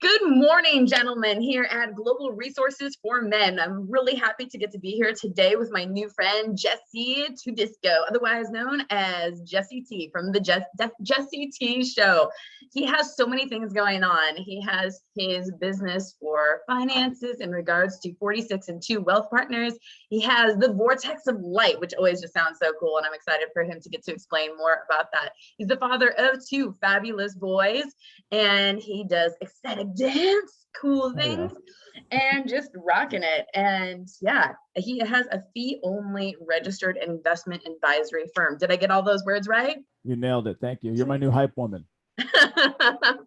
Good morning, gentlemen, here at Global Resources for Men. I'm really happy to get to be here today with my new friend, Jesse Todisco, otherwise known as Jesse T from the Jesse T Show. He has so many things going on. He has his business for finances in regards to 46 and 2 Wealth Partners. He has the Vortex of Light, which always just sounds so cool, and I'm excited for him to get to explain more about that. He's the father of 2 fabulous boys, and he does ecstatic dance, cool things, and just rocking it. And yeah, he has a fee-only registered investment advisory firm. Did I get all those words right? You nailed it. Thank you. You're my new hype woman.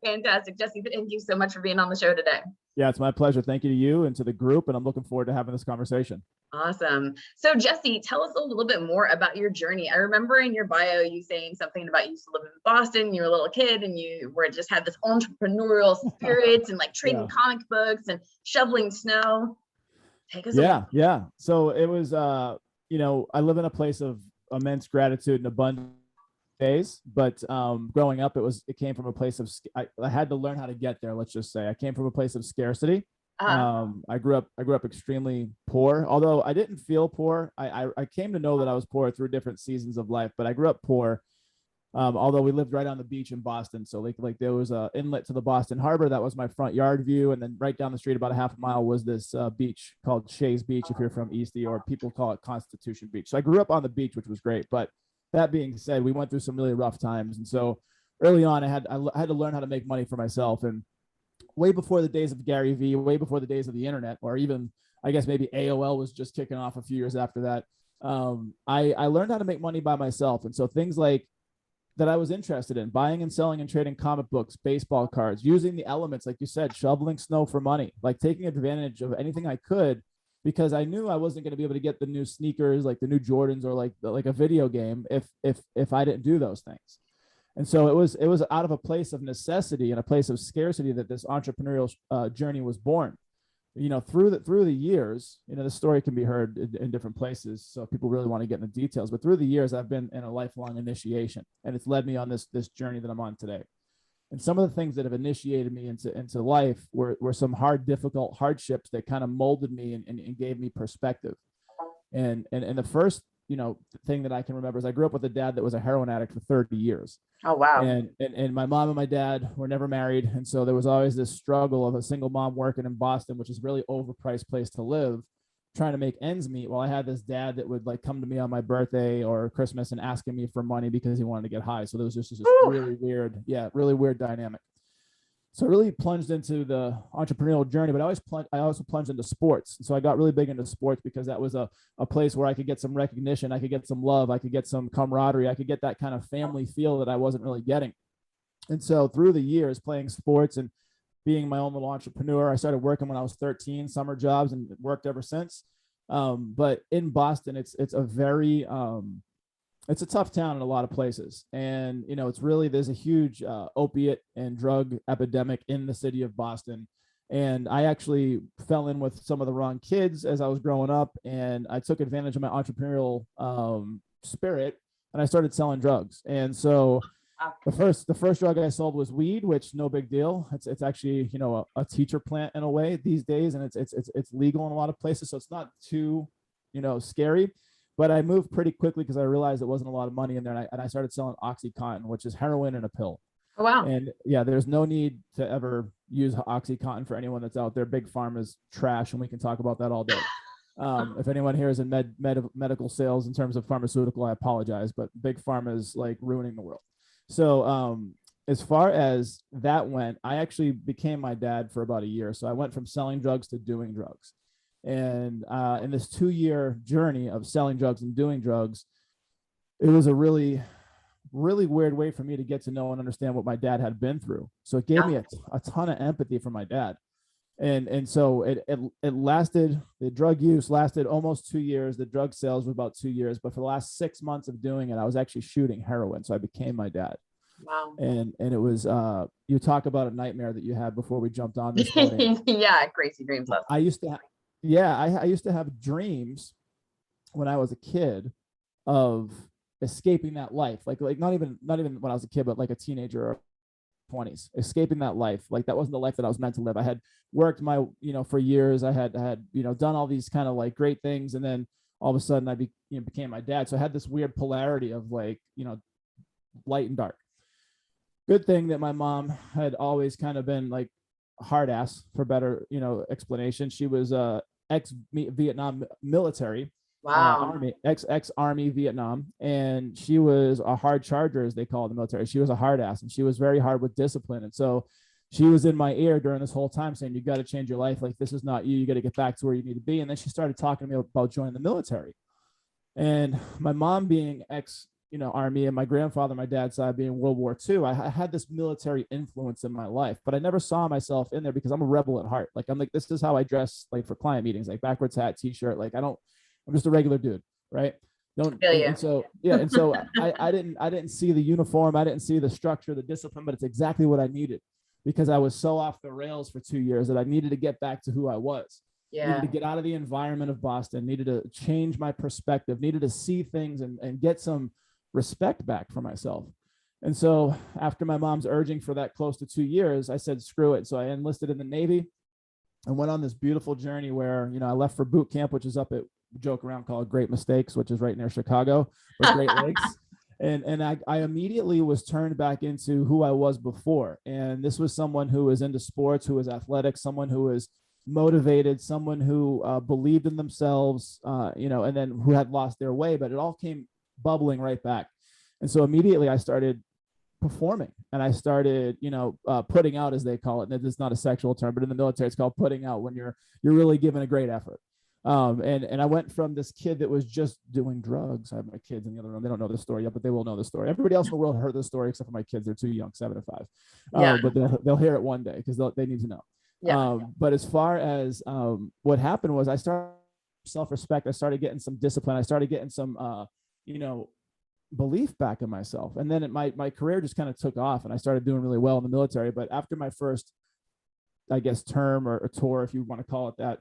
Fantastic. Jesse, thank you so much for being on the show today. Yeah, it's my pleasure. Thank you to you and to the group, and I'm looking forward to having this conversation. Awesome. So Jesse, tell us a little bit more about your journey. I remember in your bio, you saying something about you used to live in Boston, you were a little kid and you were just had this entrepreneurial spirit and like trading comic books and shoveling snow. Take us away. Yeah. So it was, I live in a place of immense gratitude and abundance days, but growing up, it came from a place of, I had to learn how to get there. Let's just say I came from a place of scarcity. I grew up extremely poor, although I didn't feel poor. I came to know that I was poor through different seasons of life, but I grew up poor. Although we lived right on the beach in Boston. So like there was a inlet to the Boston Harbor. That was my front yard view. And then right down the street, about a half a mile, was this beach called Shays Beach, if you're from Eastie, or people call it Constitution Beach. So I grew up on the beach, which was great. But that being said, we went through some really rough times. And so early on, I had to learn how to make money for myself. And way before the days of Gary Vee, way before the days of the internet, or even, I guess maybe AOL was just kicking off a few years after that. I learned how to make money by myself. And so things like that I was interested in, buying and selling and trading comic books, baseball cards, using the elements, like you said, shoveling snow for money, like taking advantage of anything I could, because I knew I wasn't going to be able to get the new sneakers, like the new Jordans, or like a video game if I didn't do those things. And so it was out of a place of necessity and a place of scarcity that this entrepreneurial journey was born. Through the years, the story can be heard in different places, so people really want to get into details. But through the years, I've been in a lifelong initiation, and it's led me on this journey that I'm on today. And some of the things that have initiated me into life were some difficult hardships that kind of molded me and gave me perspective. And the first thing that I can remember is I grew up with a dad that was a heroin addict for 30 years. Oh, wow. And my mom and my dad were never married. And so there was always this struggle of a single mom working in Boston, which is a really overpriced place to live, trying to make ends meet, while I had this dad that would like come to me on my birthday or Christmas and asking me for money because he wanted to get high. So there was just this really weird dynamic. So I really plunged into the entrepreneurial journey, but I also plunged into sports. So I got really big into sports because that was a place where I could get some recognition. I could get some love. I could get some camaraderie. I could get that kind of family feel that I wasn't really getting. And so through the years playing sports and being my own little entrepreneur, I started working when I was 13, summer jobs, and worked ever since. But in Boston, it's a tough town in a lot of places. And, there's a huge opiate and drug epidemic in the city of Boston. And I actually fell in with some of the wrong kids as I was growing up. And I took advantage of my entrepreneurial spirit, and I started selling drugs. And so the first drug I sold was weed, which no big deal. It's actually, a teacher plant in a way these days. And it's legal in a lot of places. So it's not too, scary. But I moved pretty quickly because I realized it wasn't a lot of money in there. And I started selling OxyContin, which is heroin in a pill. Oh, wow. And yeah, there's no need to ever use OxyContin for anyone that's out there. Big Pharma is trash, and we can talk about that all day. If anyone here is in medical sales in terms of pharmaceutical, I apologize, but Big Pharma is like ruining the world. So as far as that went, I actually became my dad for about a year. So I went from selling drugs to doing drugs. And in this 2-year journey of selling drugs and doing drugs, it was a really, really weird way for me to get to know and understand what my dad had been through. So it gave me a ton of empathy for my dad. And so it lasted, the drug use lasted almost 2 years. The drug sales was about 2 years. But for the last 6 months of doing it, I was actually shooting heroin. So I became my dad. Wow. And it was, you talk about a nightmare that you had before we jumped on this morning. Yeah, crazy dreams. I used to have dreams when I was a kid of escaping that life, like not even when I was a kid, but like a teenager or 20s, escaping that life. Like that wasn't the life that I was meant to live. I had worked for years. I had done all these kind of like great things. And then all of a sudden I became my dad. So I had this weird polarity of like, light and dark. Good thing that my mom had always kind of been like hard ass, for better, explanation. She was ex-Vietnam military. Wow. Ex-Army Vietnam. And she was a hard charger, as they call it in the military. She was a hard ass, and she was very hard with discipline. And so she was in my ear during this whole time saying, you got to change your life. Like, this is not you. You got to get back to where you need to be. And then she started talking to me about joining the military. And my mom being Army, and my grandfather, my dad's side being World War II, I had this military influence in my life, but I never saw myself in there because I'm a rebel at heart. Like, I'm like, this is how I dress, like for client meetings, like backwards hat, t-shirt. Like, I'm just a regular dude. Right. And so I didn't see the uniform. I didn't see the structure, the discipline, but it's exactly what I needed, because I was so off the rails for 2 years that I needed to get back to who I was. Needed to get out of the environment of Boston, needed to change my perspective, needed to see things and get some respect back for myself. And so after my mom's urging for that close to 2 years, I said, screw it. So I enlisted in the Navy and went on this beautiful journey where, I left for boot camp, which is up at, joke around, call it Great Mistakes, which is right near Chicago, but Great Lakes. And I immediately was turned back into who I was before. And this was someone who was into sports, who was athletic, someone who was motivated, someone who believed in themselves, and then who had lost their way, but it all came bubbling right back. And so immediately I started performing, and I started, putting out, as they call it. And it's not a sexual term, but in the military, it's called putting out, when you're really giving a great effort. And I went from this kid that was just doing drugs. I have my kids in the other room. They don't know the story yet, but they will know the story. Everybody else in the world heard the story except for my kids. They're too young, 7 and 5. But they'll hear it one day because they need to know. But as far as what happened was, I started self-respect. I started getting some discipline. I started getting some, belief back in myself. And then my career just kind of took off, and I started doing really well in the military. But after my first, I guess, term or tour, if you want to call it that,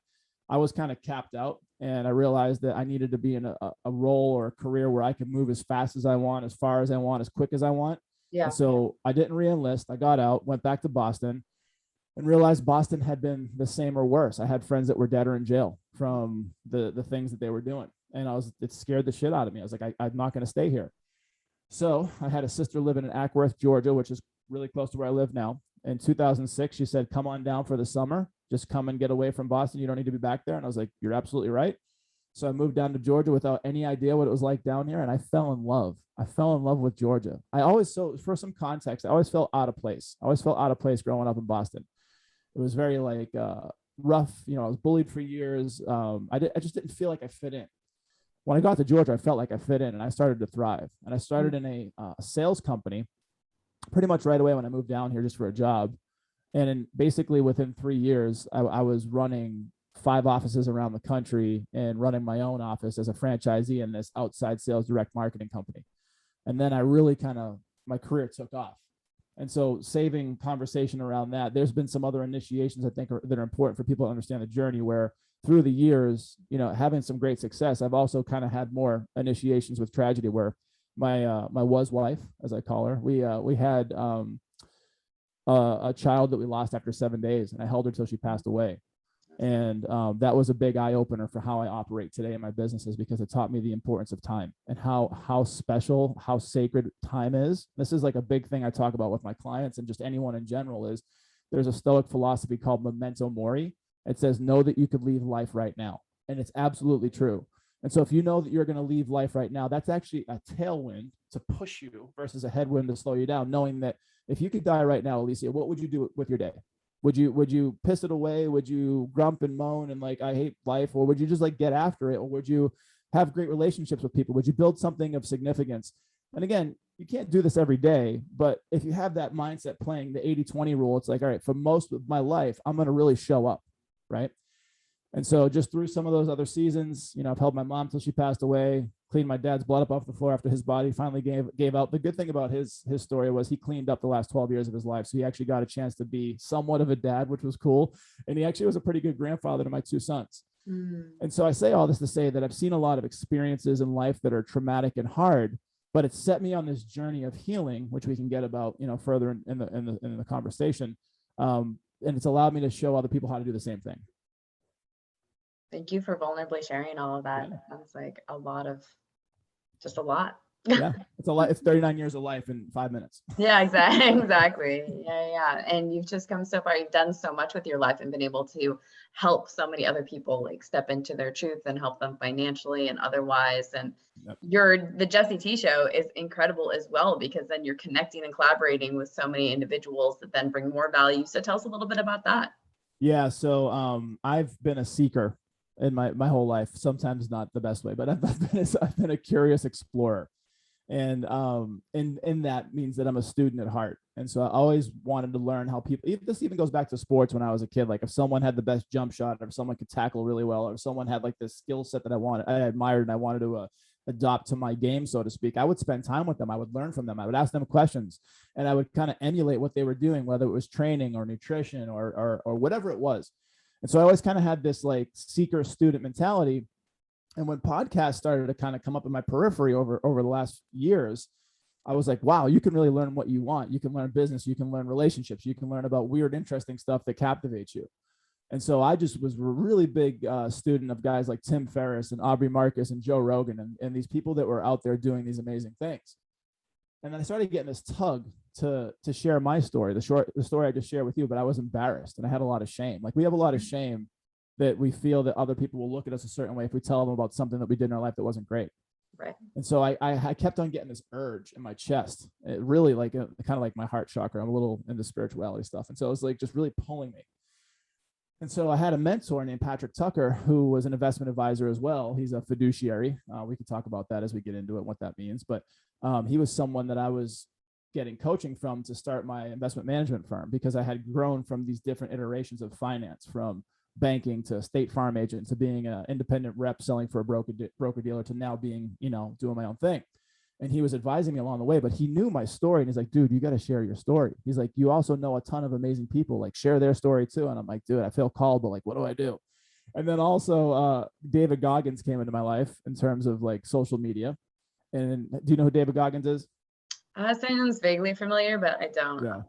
I was kind of capped out, and I realized that I needed to be in a role or a career where I could move as fast as I want, as far as I want, as quick as I want. Yeah. And so I didn't re-enlist. I got out, went back to Boston, and realized Boston had been the same or worse. I had friends that were dead or in jail from the things that they were doing. And it scared the shit out of me. I was like, I'm not going to stay here. So I had a sister living in Ackworth, Georgia, which is really close to where I live now. In 2006, she said, come on down for the summer. Just come and get away from Boston. You don't need to be back there. And I was like, you're absolutely right. So I moved down to Georgia without any idea what it was like down here. And I fell in love. I fell in love with Georgia. So for some context, I always felt out of place. I always felt out of place growing up in Boston. It was very like rough. I was bullied for years. I just didn't feel like I fit in. When I got to Georgia, I felt like I fit in, and I started to thrive. And I started in a sales company pretty much right away when I moved down here just for a job. And basically within 3 years, I was running 5 offices around the country and running my own office as a franchisee in this outside sales direct marketing company. And then I really my career took off. And so saving conversation around that, there's been some other initiations I think that are important for people to understand the journey, where through the years, having some great success, I've also kind of had more initiations with tragedy, where my wife, as I call her, we had a child that we lost after 7 days, and I held her till she passed away. And that was a big eye opener for how I operate today in my businesses, because it taught me the importance of time and how special, how sacred time is. This is like a big thing I talk about with my clients and just anyone in general. Is there's a Stoic philosophy called Memento Mori. It says, know that you could leave life right now. And it's absolutely true. And so if you know that you're going to leave life right now, that's actually a tailwind to push you versus a headwind to slow you down, knowing that if you could die right now, Elysia, what would you do with your day? Would you piss it away? Would you grump and moan and like, I hate life? Or would you just like get after it? Or would you have great relationships with people? Would you build something of significance? And again, you can't do this every day, but if you have that mindset playing the 80-20 rule, it's like, all right, for most of my life, I'm going to really show up. Right. And so just through some of those other seasons, I've held my mom till she passed away, cleaned my dad's blood up off the floor after his body finally gave out. The good thing about his story was he cleaned up the last 12 years of his life. So he actually got a chance to be somewhat of a dad, which was cool. And he actually was a pretty good grandfather to my 2 sons. And so I say all this to say that I've seen a lot of experiences in life that are traumatic and hard, but it set me on this journey of healing, which we can get about, further in the conversation. And it's allowed me to show other people how to do the same thing. Thank you for vulnerably sharing all of that. Yeah. That's like a lot. Yeah, it's a lot. It's 39 years of life in 5 minutes. Yeah, exactly. Yeah. And you've just come so far. You've done so much with your life and been able to help so many other people like step into their truth and help them financially and otherwise. And the Jesse T show is incredible as well, because then you're connecting and collaborating with so many individuals that then bring more value. So tell us a little bit about that. Yeah. So I've been a seeker in my whole life, sometimes not the best way, but I've been a curious explorer. And that means that I'm a student at heart. And so I always wanted to learn how people, this even goes back to sports when I was a kid. Like if someone had the best jump shot, or if someone could tackle really well, or if someone had like this skill set that I admired and I wanted to adopt to my game, so to speak, I would spend time with them. I would learn from them. I would ask them questions, and I would kind of emulate what they were doing, whether it was training or nutrition or whatever it was. And so I always kind of had this like seeker student mentality. And when podcasts started to kind of come up in my periphery over the last years, I was like, wow, you can really learn what you want. You can learn business. You can learn relationships. You can learn about weird, interesting stuff that captivates you. And so I just was a really big student of guys like Tim Ferriss and Aubrey Marcus and Joe Rogan and these people that were out there doing these amazing things. And then I started getting this tug to share my story, the story I just shared with you, but I was embarrassed and I had a lot of shame. Like we have a lot of shame that we feel that other people will look at us a certain way if we tell them about something that we did in our life that wasn't great. Right. And so I kept on getting this urge in my chest. It really kind of like my heart chakra. I'm a little into spirituality stuff. And so it was like just really pulling me. And so I had a mentor named Patrick Tucker, who was an investment advisor as well. He's a fiduciary. We could talk about that as we get into it, what that means. But he was someone that I was getting coaching from to start my investment management firm, because I had grown from these different iterations of finance, from banking to State Farm agent to being an independent rep selling for a broker dealer to now being, doing my own thing. And he was advising me along the way, but he knew my story. And he's like, dude, you got to share your story. He's like, you also know a ton of amazing people, like share their story too. And I'm like, dude, I feel called, but like, what do I do? And then also David Goggins came into my life in terms of like social media. And do you know who David Goggins is? Sounds vaguely familiar, but I don't. Yeah.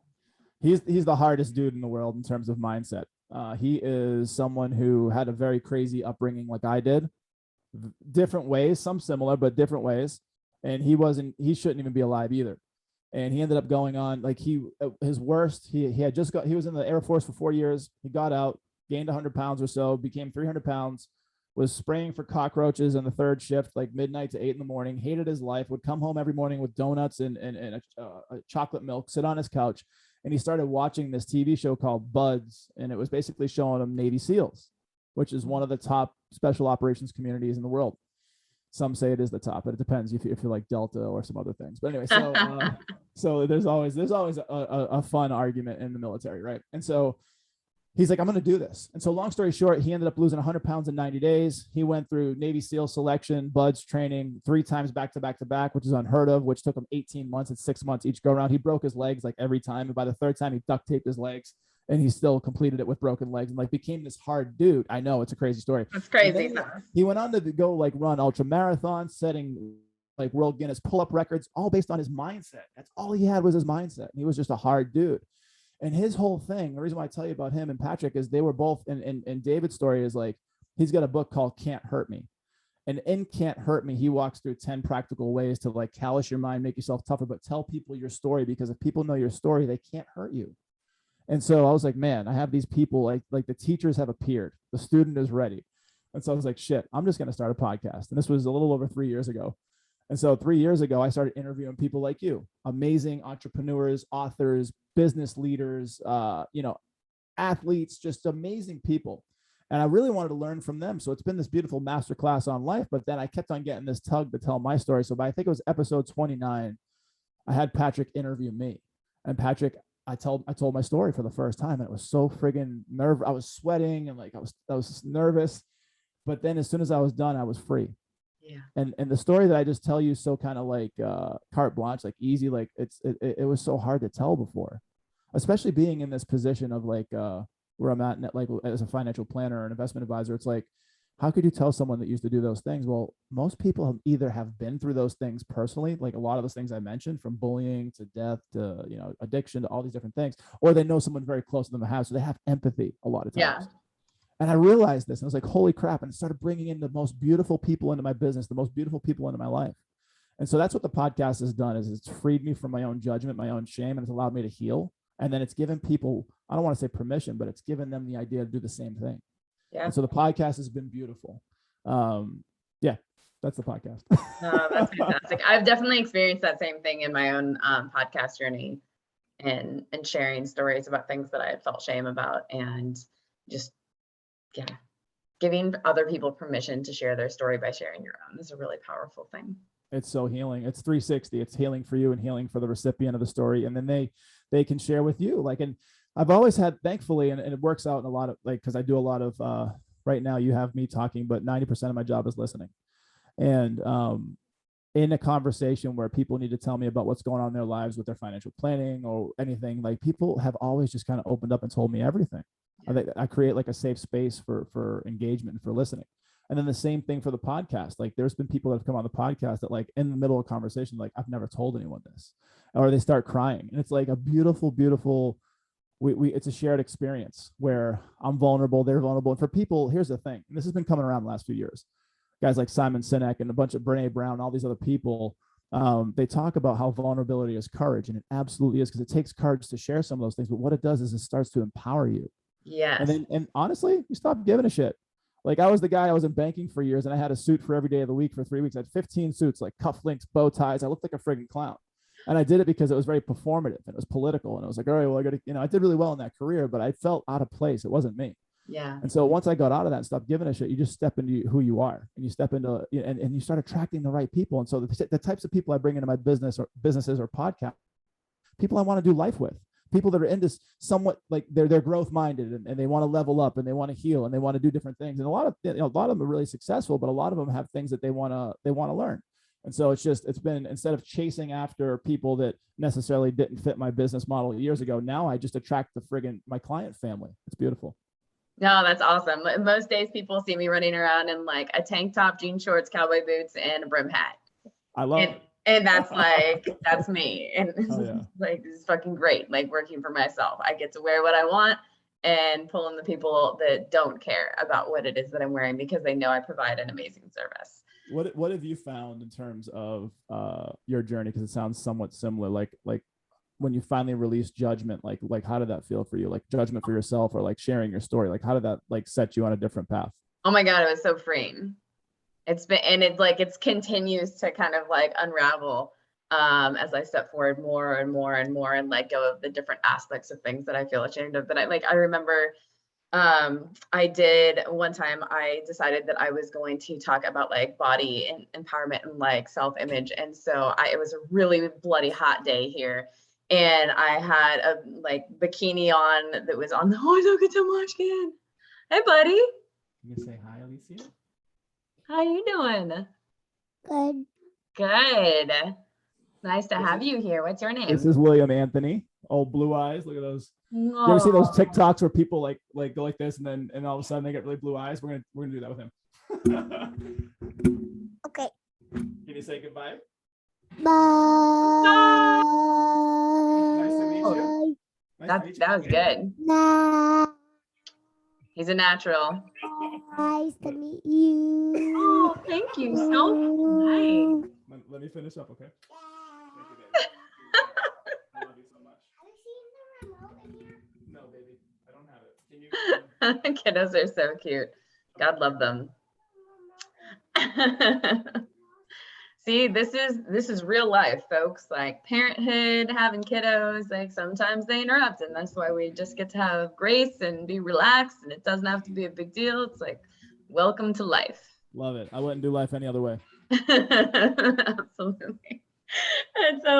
He's the hardest dude in the world in terms of mindset. He is someone who had a very crazy upbringing like I did, different ways, some similar, but different ways. And he shouldn't even be alive either. And he ended up going on like his worst, he was in the Air Force for 4 years. He got out, gained 100 pounds or so, became 300 pounds, was spraying for cockroaches on the third shift, like midnight to 8 in the morning, hated his life, would come home every morning with donuts and a chocolate milk, sit on his couch. And he started watching this TV show called Buds. And it was basically showing him Navy SEALs, which is one of the top special operations communities in the world. Some say it is the top, but it depends if you're like Delta or some other things. But anyway, so there's always a fun argument in the military, right? And so he's like, I'm going to do this. And so long story short, he ended up losing 100 pounds in 90 days. He went through Navy SEAL selection, Buds training 3 times back to back, which is unheard of, which took him 18 months and 6 months each go around. He broke his legs like every time. And by the third time, he duct taped his legs, and he still completed it with broken legs and like became this hard dude. I know, it's a crazy story. It's crazy. He went on to go like run ultra marathons, setting like world Guinness pull-up records, all based on his mindset. That's all he had was his mindset. And he was just a hard dude. And his whole thing, the reason why I tell you about him and Patrick is they were both, and David's story is like, he's got a book called Can't Hurt Me. And in Can't Hurt Me, he walks through 10 practical ways to like callous your mind, make yourself tougher, but tell people your story, because if people know your story, they can't hurt you. And so I was like, man, I have these people, like the teachers have appeared, the student is ready. And so I was like, shit, I'm just going to start a podcast. And this was a little over 3 years ago. And so 3 years ago, I started interviewing people like you, amazing entrepreneurs, authors, business leaders, athletes, just amazing people. And I really wanted to learn from them. So it's been this beautiful masterclass on life. But then I kept on getting this tug to tell my story. So I think it was episode 29, I had Patrick interview me. And Patrick, I told my story for the first time. And it was so friggin' I was sweating and like I was nervous. But then as soon as I was done, I was free. Yeah. And the story that I just tell you so kind of like carte blanche, like easy, like it was so hard to tell before, especially being in this position of like where I'm at, like as a financial planner or an investment advisor. It's like how could you tell someone that used to do those things? Well, most people have been through those things personally, like a lot of those things I mentioned, from bullying to death to, addiction to all these different things, or they know someone very close to them in the house, so they have empathy a lot of times. Yeah. And I realized this, and I was like, holy crap. And it started bringing in the most beautiful people into my business, the most beautiful people into my life. And so that's what the podcast has done, is it's freed me from my own judgment, my own shame, and it's allowed me to heal. And then it's given people, I don't want to say permission, but it's given them the idea to do the same thing. Yeah. And so the podcast has been beautiful. Yeah, that's the podcast. Oh, that's fantastic. I've definitely experienced that same thing in my own podcast journey, and sharing stories about things that I had felt shame about, and just, yeah, giving other people permission to share their story by sharing your own is a really powerful thing. It's so healing. It's 360. It's healing for you and healing for the recipient of the story. And then they can share with you. Like, and I've always had, thankfully, and it works out in a lot of, like, because I do a lot of, right now you have me talking, but 90% of my job is listening. And in a conversation where people need to tell me about what's going on in their lives with their financial planning or anything, like, people have always just kind of opened up and told me everything. I create like a safe space for engagement and for listening. And then the same thing for the podcast. Like, there's been people that have come on the podcast that, like, in the middle of a conversation, like, I've never told anyone this, or they start crying. And it's like a beautiful, beautiful, it's a shared experience where I'm vulnerable, they're vulnerable. And for people, here's the thing, and this has been coming around the last few years, guys like Simon Sinek and a bunch of Brene Brown, all these other people, they talk about how vulnerability is courage. And it absolutely is, because it takes courage to share some of those things. But what it does is it starts to empower you. Yes. And honestly, you stop giving a shit. Like, I was the guy, I was in banking for years, and I had a suit for every day of the week for 3 weeks. I had 15 suits, like cufflinks, bow ties. I looked like a friggin' clown. And I did it because it was very performative and it was political. And I was like, all right, well, I got to, I did really well in that career, but I felt out of place. It wasn't me. Yeah. And so once I got out of that and stopped giving a shit, you just step into who you are, and you step into, and you start attracting the right people. And so the types of people I bring into my businesses or podcasts, people I want to do life with. People that are into somewhat, like, they're growth minded, and they want to level up, and they want to heal, and they want to do different things. And a lot of them are really successful, but a lot of them have things that they want to learn. And so it's been, instead of chasing after people that necessarily didn't fit my business model years ago, now I just attract my client family. It's beautiful. No, that's awesome. Most days people see me running around in like a tank top, jean shorts, cowboy boots, and a brim hat. I love it. And that's like, that's me. And yeah. Like, this is fucking great. Like, working for myself. I get to wear what I want and pull in the people that don't care about what it is that I'm wearing, because they know I provide an amazing service. What have you found in terms of your journey? Because it sounds somewhat similar. Like when you finally released judgment, like how did that feel for you? Like, judgment for yourself, or like sharing your story? Like, how did that like set you on a different path? Oh my God, it was so freeing. It's been, and it's like, it's continues to kind of like unravel as I step forward more and more and more, and let go of the different aspects of things that I feel ashamed of. But I remember I did one time, I decided that I was going to talk about like body and empowerment and like self-image. And so it was a really bloody hot day here. And I had a like bikini on that was on the, oh, I don't get to watch again. Hey, buddy. Can you say hi, Elysia? How you doing? Good. Good. Nice to have you here. What's your name? This is William Anthony. Old blue eyes. Look at those. You ever see those TikToks where people like go like this, and all of a sudden they get really blue eyes? We're gonna do that with him. Okay. Can you say goodbye? Bye. Nice to meet you. That was good. Bye. He's a natural. Nice to meet you. Oh, thank you so much. Let me finish up, okay? Thank you, baby. I love you so much. No, baby, I don't have it. Can you? Kiddos are so cute. God love them. See, this is real life, folks. Like, parenthood, having kiddos, like, sometimes they interrupt, and that's why we just get to have grace and be relaxed, and it doesn't have to be a big deal. It's like, welcome to life. Love it. I wouldn't do life any other way. Absolutely. And so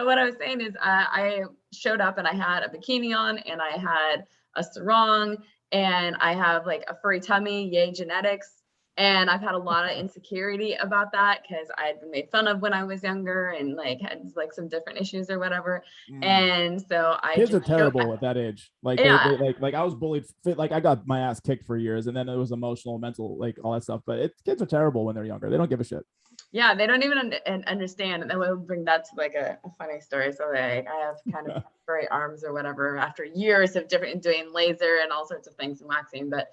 what I was saying is I showed up and I had a bikini on, and I had a sarong, and I have like a furry tummy, yay genetics. And I've had a lot of insecurity about that because I had been made fun of when I was younger and like had like some different issues or whatever. And so I Kids are just terrible at that age. Like Yeah. they like I was bullied. Like I got my ass kicked for years, and then it was emotional, mental, like all that stuff. But kids are terrible when they're younger. They don't give a shit. Yeah, they don't even understand. And then we'll bring that to like a funny story. So like I have kind of furry arms or whatever after years of doing laser and all sorts of things and waxing. But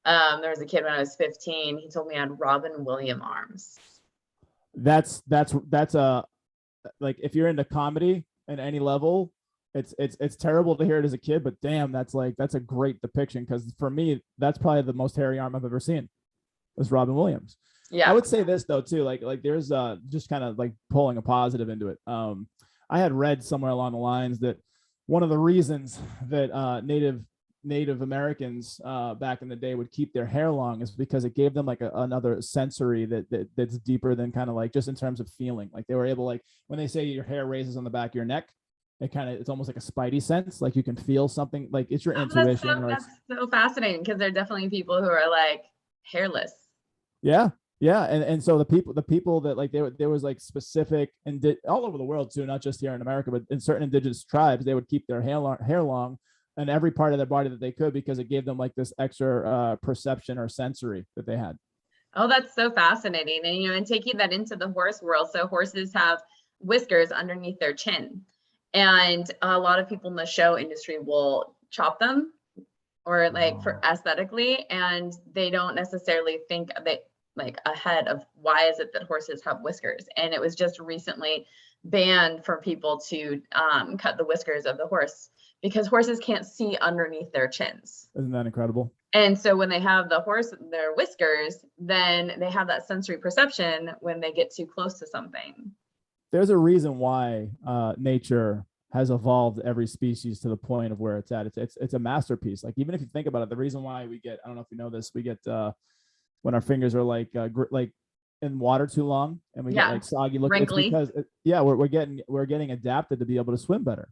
there was a kid when I was 15. He told me I had Robin Williams arms. That's a like if you're into comedy at any level, it's terrible to hear it as a kid, but damn, that's a great depiction, because for me, that's probably the most hairy arm I've ever seen. Was Robin Williams. Yeah. I would say this though too, like there's just kind of like pulling a positive into it. I had read somewhere along the lines that one of the reasons that Native Americans back in the day would keep their hair long is because it gave them like another sensory that's deeper than kind of like just in terms of feeling. Like they were able, like when they say your hair raises on the back of your neck, it's almost like a spidey sense. Like you can feel something, like it's your intuition. That's so fascinating, because there are definitely people who are like hairless. Yeah. Yeah. And so the people that like there was like specific and all over the world too, not just here in America, but in certain indigenous tribes, they would keep their hair long and every part of their body that they could, because it gave them like this extra perception or sensory that they had. Oh, that's so fascinating. And, and taking that into the horse world. So horses have whiskers underneath their chin. And a lot of people in the show industry will chop them or like for aesthetically, and they don't necessarily think that like ahead of why is it that horses have whiskers. And it was just recently banned for people to cut the whiskers of the horse, because horses can't see underneath their chins. Isn't that incredible? And so when they have their whiskers, then they have that sensory perception when they get too close to something. There's a reason why nature has evolved every species to the point of where it's at. It's a masterpiece. Like even if you think about it, the reason why we get, I don't know if you know this, we get when our fingers are like in water too long and we get like soggy look, wrinkly. It's because we're getting adapted to be able to swim better.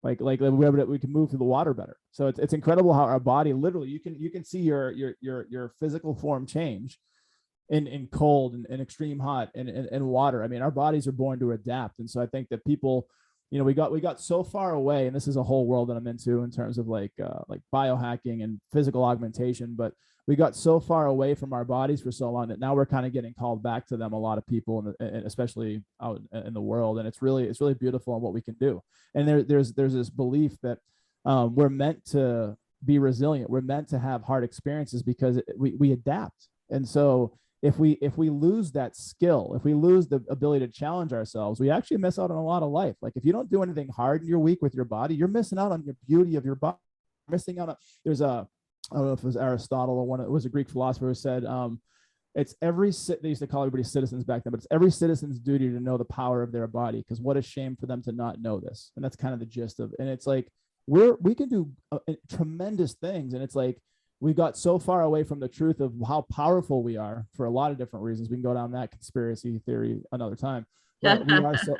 Like we can move through the water better. So it's incredible how our body, literally you can see your physical form change in cold and extreme hot and water. I mean, our bodies are born to adapt. And so I think that people, we got so far away, and this is a whole world that I'm into in terms of like biohacking and physical augmentation, but we got so far away from our bodies for so long that now we're kind of getting called back to them, a lot of people, and especially out in the world. And it's really beautiful on what we can do. And there's this belief that we're meant to be resilient. We're meant to have hard experiences because we adapt. And so if we lose that skill, if we lose the ability to challenge ourselves, we actually miss out on a lot of life. Like if you don't do anything hard in your week with your body, you're missing out on your beauty of your body. You're missing out on, I don't know if it was Aristotle or it was a Greek philosopher who said, it's they used to call everybody citizens back then, but it's every citizen's duty to know the power of their body, because what a shame for them to not know this. And that's kind of the gist of it. And it's like, we can do tremendous things. And it's like, we got so far away from the truth of how powerful we are for a lot of different reasons. We can go down that conspiracy theory another time. But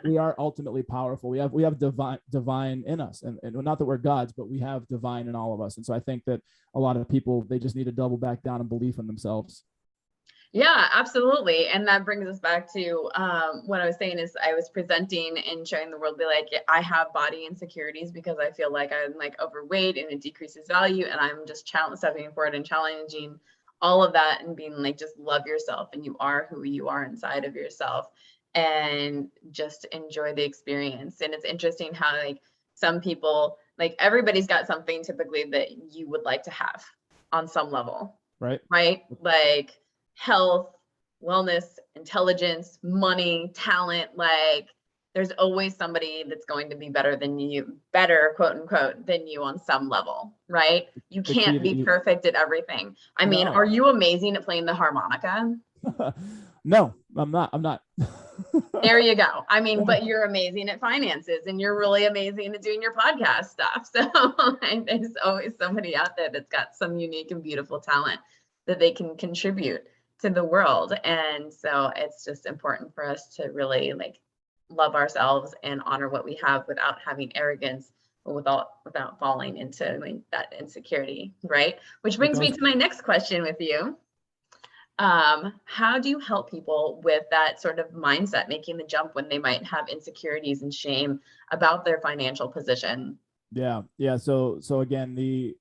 we are ultimately powerful. We have divine in us, and not that we're gods, but we have divine in all of us. And so I think that a lot of people, they just need to double back down and believe in themselves. Yeah, absolutely. And that brings us back to what I was saying is I was presenting and showing the world, be like, I have body insecurities because I feel like I'm like overweight and it decreases value. And I'm just stepping forward and challenging all of that and being like, just love yourself, and you are who you are inside of yourself, and just enjoy the experience. And it's interesting how like some people, like everybody's got something typically that you would like to have on some level. Right. Like health, wellness, intelligence, money, talent. Like there's always somebody that's going to be better, quote unquote, than you on some level, right? You can't be perfect at everything. I mean, are you amazing at playing the harmonica? No, I'm not. There you go. I mean, but you're amazing at finances, and you're really amazing at doing your podcast stuff. So there's always somebody out there that's got some unique and beautiful talent that they can contribute to the world. And so it's just important for us to really like love ourselves and honor what we have without having arrogance, but without falling into like that insecurity, right? Which brings me to my next question with you. How do you help people with that sort of mindset, making the jump when they might have insecurities and shame about their financial position? Yeah. So again, the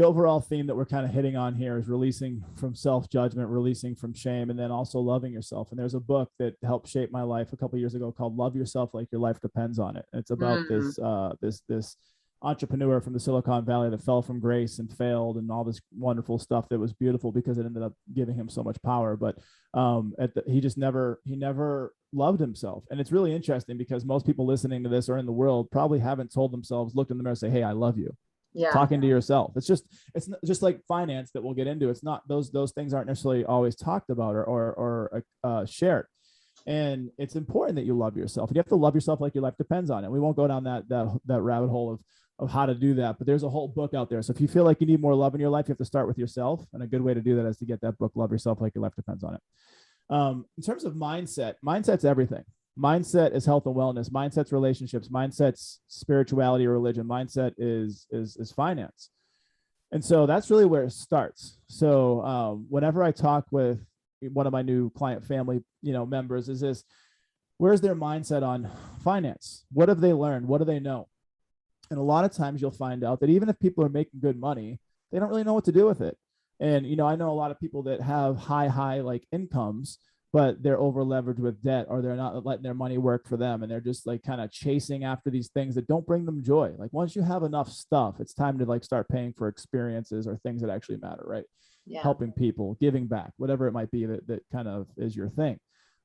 overall theme that we're kind of hitting on here is releasing from self-judgment, releasing from shame, and then also loving yourself. And there's a book that helped shape my life a couple of years ago called Love Yourself Like Your Life Depends on It. It's about this entrepreneur from the Silicon Valley that fell from grace and failed and all this wonderful stuff that was beautiful because it ended up giving him so much power. But he never loved himself. And it's really interesting because most people listening to this or in the world probably haven't told themselves, looked in the mirror and say, hey, I love you. Yeah. Talking to yourself. It's just like finance that we'll get into. It's not those things aren't necessarily always talked about or shared. And it's important that you love yourself. And you have to love yourself like your life depends on it. We won't go down that rabbit hole of how to do that, but there's a whole book out there. So if you feel like you need more love in your life, you have to start with yourself. And a good way to do that is to get that book, Love Yourself Like Your Life Depends on It. In terms of mindset's everything. Mindset is health and wellness. Mindset's relationships. Mindset's spirituality or religion. Mindset is finance. And so that's really where it starts. So whenever I talk with one of my new client family, members, is this, where's their mindset on finance? What have they learned? What do they know? And a lot of times you'll find out that even if people are making good money, they don't really know what to do with it. And, I know a lot of people that have high like incomes, but they're over leveraged with debt, or they're not letting their money work for them. And they're just like kind of chasing after these things that don't bring them joy. Like once you have enough stuff, it's time to like start paying for experiences or things that actually matter, right? Yeah. Helping people, giving back, whatever it might be that kind of is your thing.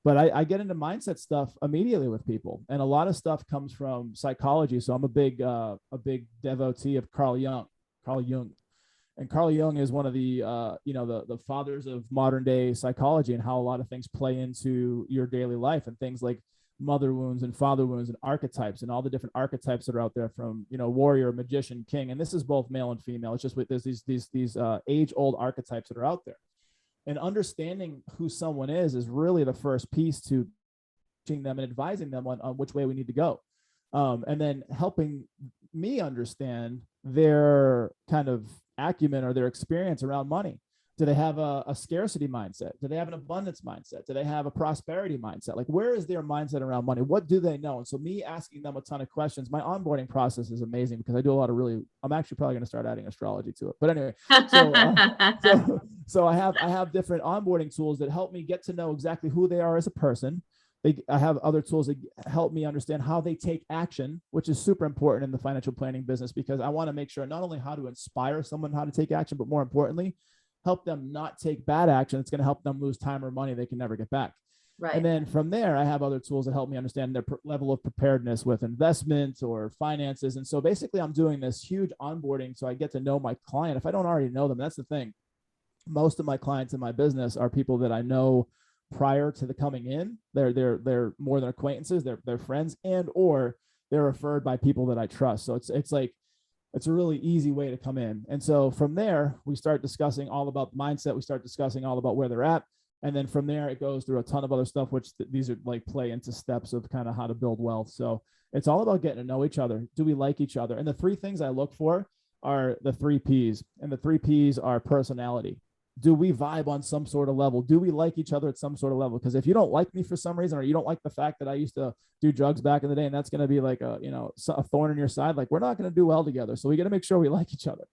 But I get into mindset stuff immediately with people. And a lot of stuff comes from psychology. So I'm a big devotee of Carl Jung. And Carl Jung is one of the, the fathers of modern day psychology and how a lot of things play into your daily life, and things like mother wounds and father wounds and archetypes and all the different archetypes that are out there from, warrior, magician, king. And this is both male and female. It's just there's these age old archetypes that are out there. And understanding who someone is really the first piece to teaching them and advising them on which way we need to go. And then helping me understand their kind of acumen or their experience around money. Do they have a scarcity mindset? Do they have an abundance mindset? Do they have a prosperity mindset? Like, where is their mindset around money? What do they know? And so me asking them a ton of questions, my onboarding process is amazing because I do a lot of I'm actually probably going to start adding astrology to it. But anyway, so I have different onboarding tools that help me get to know exactly who they are as a person. I have other tools that help me understand how they take action, which is super important in the financial planning business, because I want to make sure not only how to inspire someone how to take action, but more importantly, help them not take bad action. It's going to help them lose time or money they can never get back. Right. And then from there, I have other tools that help me understand their level of preparedness with investments or finances. And so basically I'm doing this huge onboarding so I get to know my client. If I don't already know them, that's the thing. Most of my clients in my business are people that I know prior to the coming in. They're more than acquaintances, they're friends, and or they're referred by people that I trust. So it's a really easy way to come in. And so from there, we start discussing all about mindset. We start discussing all about where they're at. And then from there, it goes through a ton of other stuff, which these are like play into steps of kind of how to build wealth. So it's all about getting to know each other. Do we like each other? And the three things I look for are the 3 Ps. And the 3 Ps are personality. Do we vibe on some sort of level? Do we like each other at some sort of level? Because if you don't like me for some reason, or you don't like the fact that I used to do drugs back in the day, and that's going to be like a thorn in your side, like we're not going to do well together. So we got to make sure we like each other.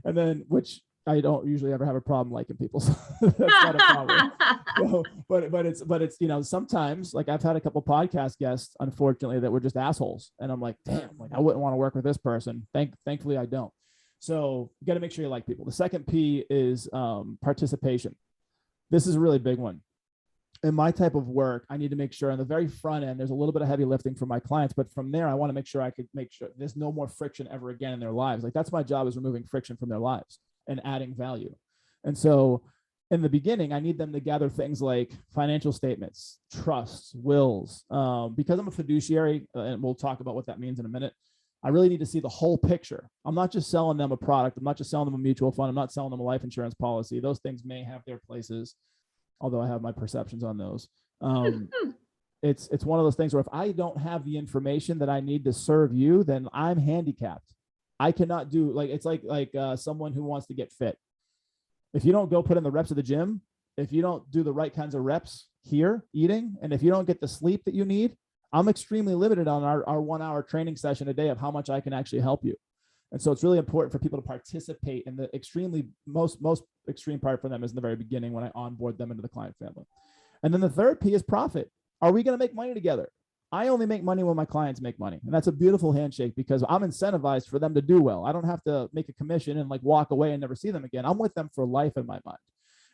And then, which I don't usually ever have a problem liking people. So that's not a problem. So, but it's, sometimes, like I've had a couple podcast guests, unfortunately, that were just assholes. And I'm like, damn, like I wouldn't want to work with this person. Thankfully I don't. So you got to make sure you like people. The second P is participation. This is a really big one. In my type of work, I need to make sure on the very front end, there's a little bit of heavy lifting for my clients, but from there, I want to make sure there's no more friction ever again in their lives. Like that's my job, is removing friction from their lives and adding value. And so in the beginning, I need them to gather things like financial statements, trusts, wills, because I'm a fiduciary, and we'll talk about what that means in a minute. I really need to see the whole picture. I'm not just selling them a product. I'm not just selling them a mutual fund. I'm not selling them a life insurance policy. Those things may have their places, although I have my perceptions on those. It's one of those things where if I don't have the information that I need to serve you, then I'm handicapped. I cannot do it's like someone who wants to get fit. If you don't go put in the reps of the gym, if you don't do the right kinds of reps here eating, and if you don't get the sleep that you need, I'm extremely limited on our 1 hour training session a day of how much I can actually help you. And so it's really important for people to participate in the most extreme part for them is in the very beginning when I onboard them into the client family. And then the third P is profit. Are we going to make money together? I only make money when my clients make money. And that's a beautiful handshake because I'm incentivized for them to do well. I don't have to make a commission and like walk away and never see them again. I'm with them for life in my mind.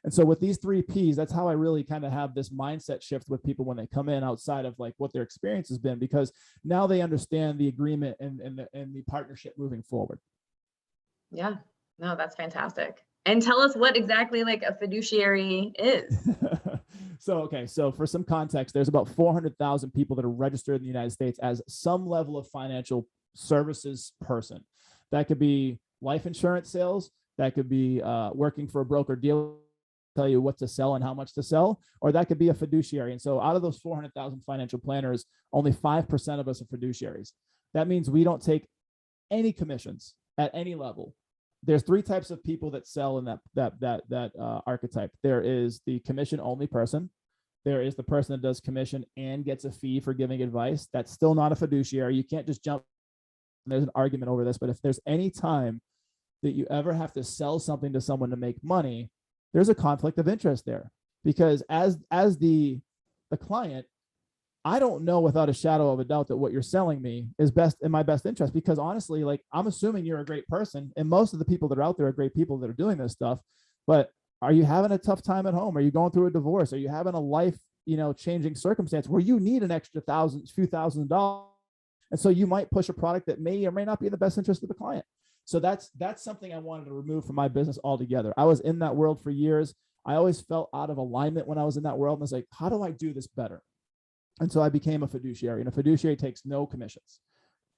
And so with these three Ps, that's how I really kind of have this mindset shift with people when they come in outside of like what their experience has been, because now they understand the agreement and the partnership moving forward. Yeah, no, that's fantastic. And tell us what exactly like a fiduciary is. So for some context, there's about 400,000 people that are registered in the United States as some level of financial services person. That could be life insurance sales. That could be working for a broker dealer, tell you what to sell and how much to sell, or that could be a fiduciary. And so out of those 400,000 financial planners, only 5% of us are fiduciaries. That means we don't take any commissions at any level. There's three types of people that sell in that archetype. There is the commission only person. There is the person that does commission and gets a fee for giving advice. That's still not a fiduciary. You can't just jump. There's an argument over this, but if there's any time that you ever have to sell something to someone to make money, there's a conflict of interest there, because as the client, I don't know without a shadow of a doubt that what you're selling me is best in my best interest, because honestly, like I'm assuming you're a great person, and most of the people that are out there are great people that are doing this stuff. But are you having a tough time at home? Are you going through a divorce? Are you having a life, changing circumstance where you need an extra few thousand dollars? And so you might push a product that may or may not be in the best interest of the client. So that's something I wanted to remove from my business altogether. I was in that world for years. I always felt out of alignment when I was in that world. And I was like, how do I do this better? And so I became a fiduciary, and a fiduciary takes no commissions.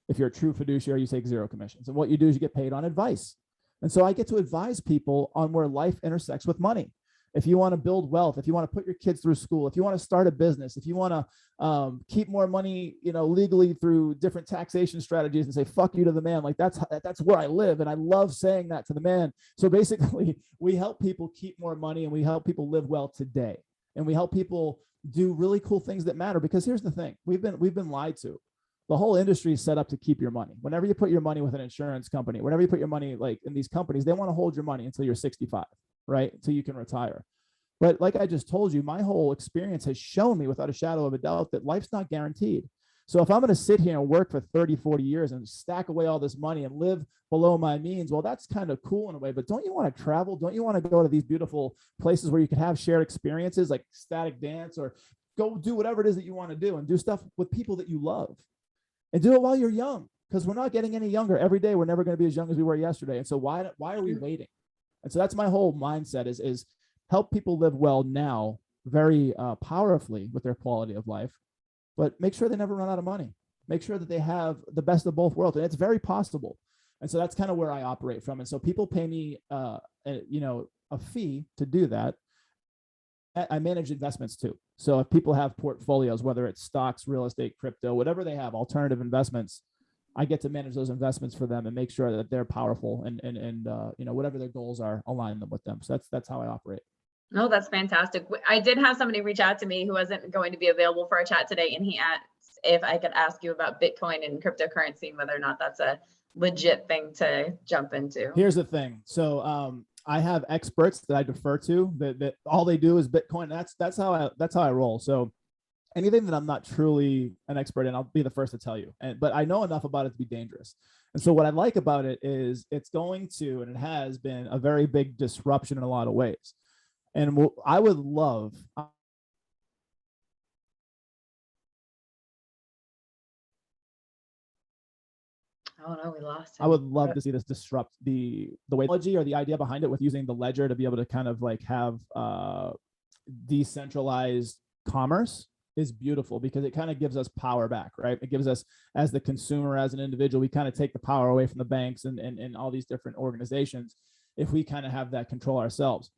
If you're a true fiduciary, you take 0 commissions. And what you do is you get paid on advice. And so I get to advise people on where life intersects with money. If you want to build wealth, if you want to put your kids through school, if you want to start a business, if you want to keep more money, legally through different taxation strategies and say, fuck you to the man. Like that's where I live. And I love saying that to the man. So basically we help people keep more money, and we help people live well today. And we help people do really cool things that matter, because here's the thing. We've been lied to. The whole industry is set up to keep your money. Whenever you put your money with an insurance company, whenever you put your money like in these companies, they want to hold your money until you're 65, right? Until you can retire. But like I just told you, my whole experience has shown me without a shadow of a doubt that life's not guaranteed. So if I'm going to sit here and work for 30, 40 years and stack away all this money and live below my means, well, that's kind of cool in a way, but don't you want to travel? Don't you want to go to these beautiful places where you can have shared experiences like ecstatic dance, or go do whatever it is that you want to do and do stuff with people that you love, and do it while you're young, because we're not getting any younger every day. We're never going to be as young as we were yesterday. And so why are we waiting? And so that's my whole mindset is help people live well now, very powerfully with their quality of life, but make sure they never run out of money. Make sure that they have the best of both worlds. And it's very possible. And so that's kind of where I operate from. And so people pay me, a fee to do that. I manage investments too. So if people have portfolios, whether it's stocks, real estate, crypto, whatever they have, alternative investments, I get to manage those investments for them and make sure that they're powerful and whatever their goals are, align them with them. So that's how I operate. No, that's fantastic. I did have somebody reach out to me who wasn't going to be available for a chat today, and he asked if I could ask you about Bitcoin and cryptocurrency, and whether or not that's a legit thing to jump into. Here's the thing. So I have experts that I defer to that all they do is Bitcoin. That's how I roll. So anything that I'm not truly an expert in, I'll be the first to tell you. But I know enough about it to be dangerous. And so what I like about it is it's going to, and it has been, a very big disruption in a lot of ways. And I would love. Oh no, we lost him. I would love to see this disrupt the way or the idea behind it, with using the ledger to be able to kind of like have decentralized commerce is beautiful, because it kind of gives us power back, right? It gives us, as the consumer, as an individual, we kind of take the power away from the banks and all these different organizations if we kind of have that control ourselves.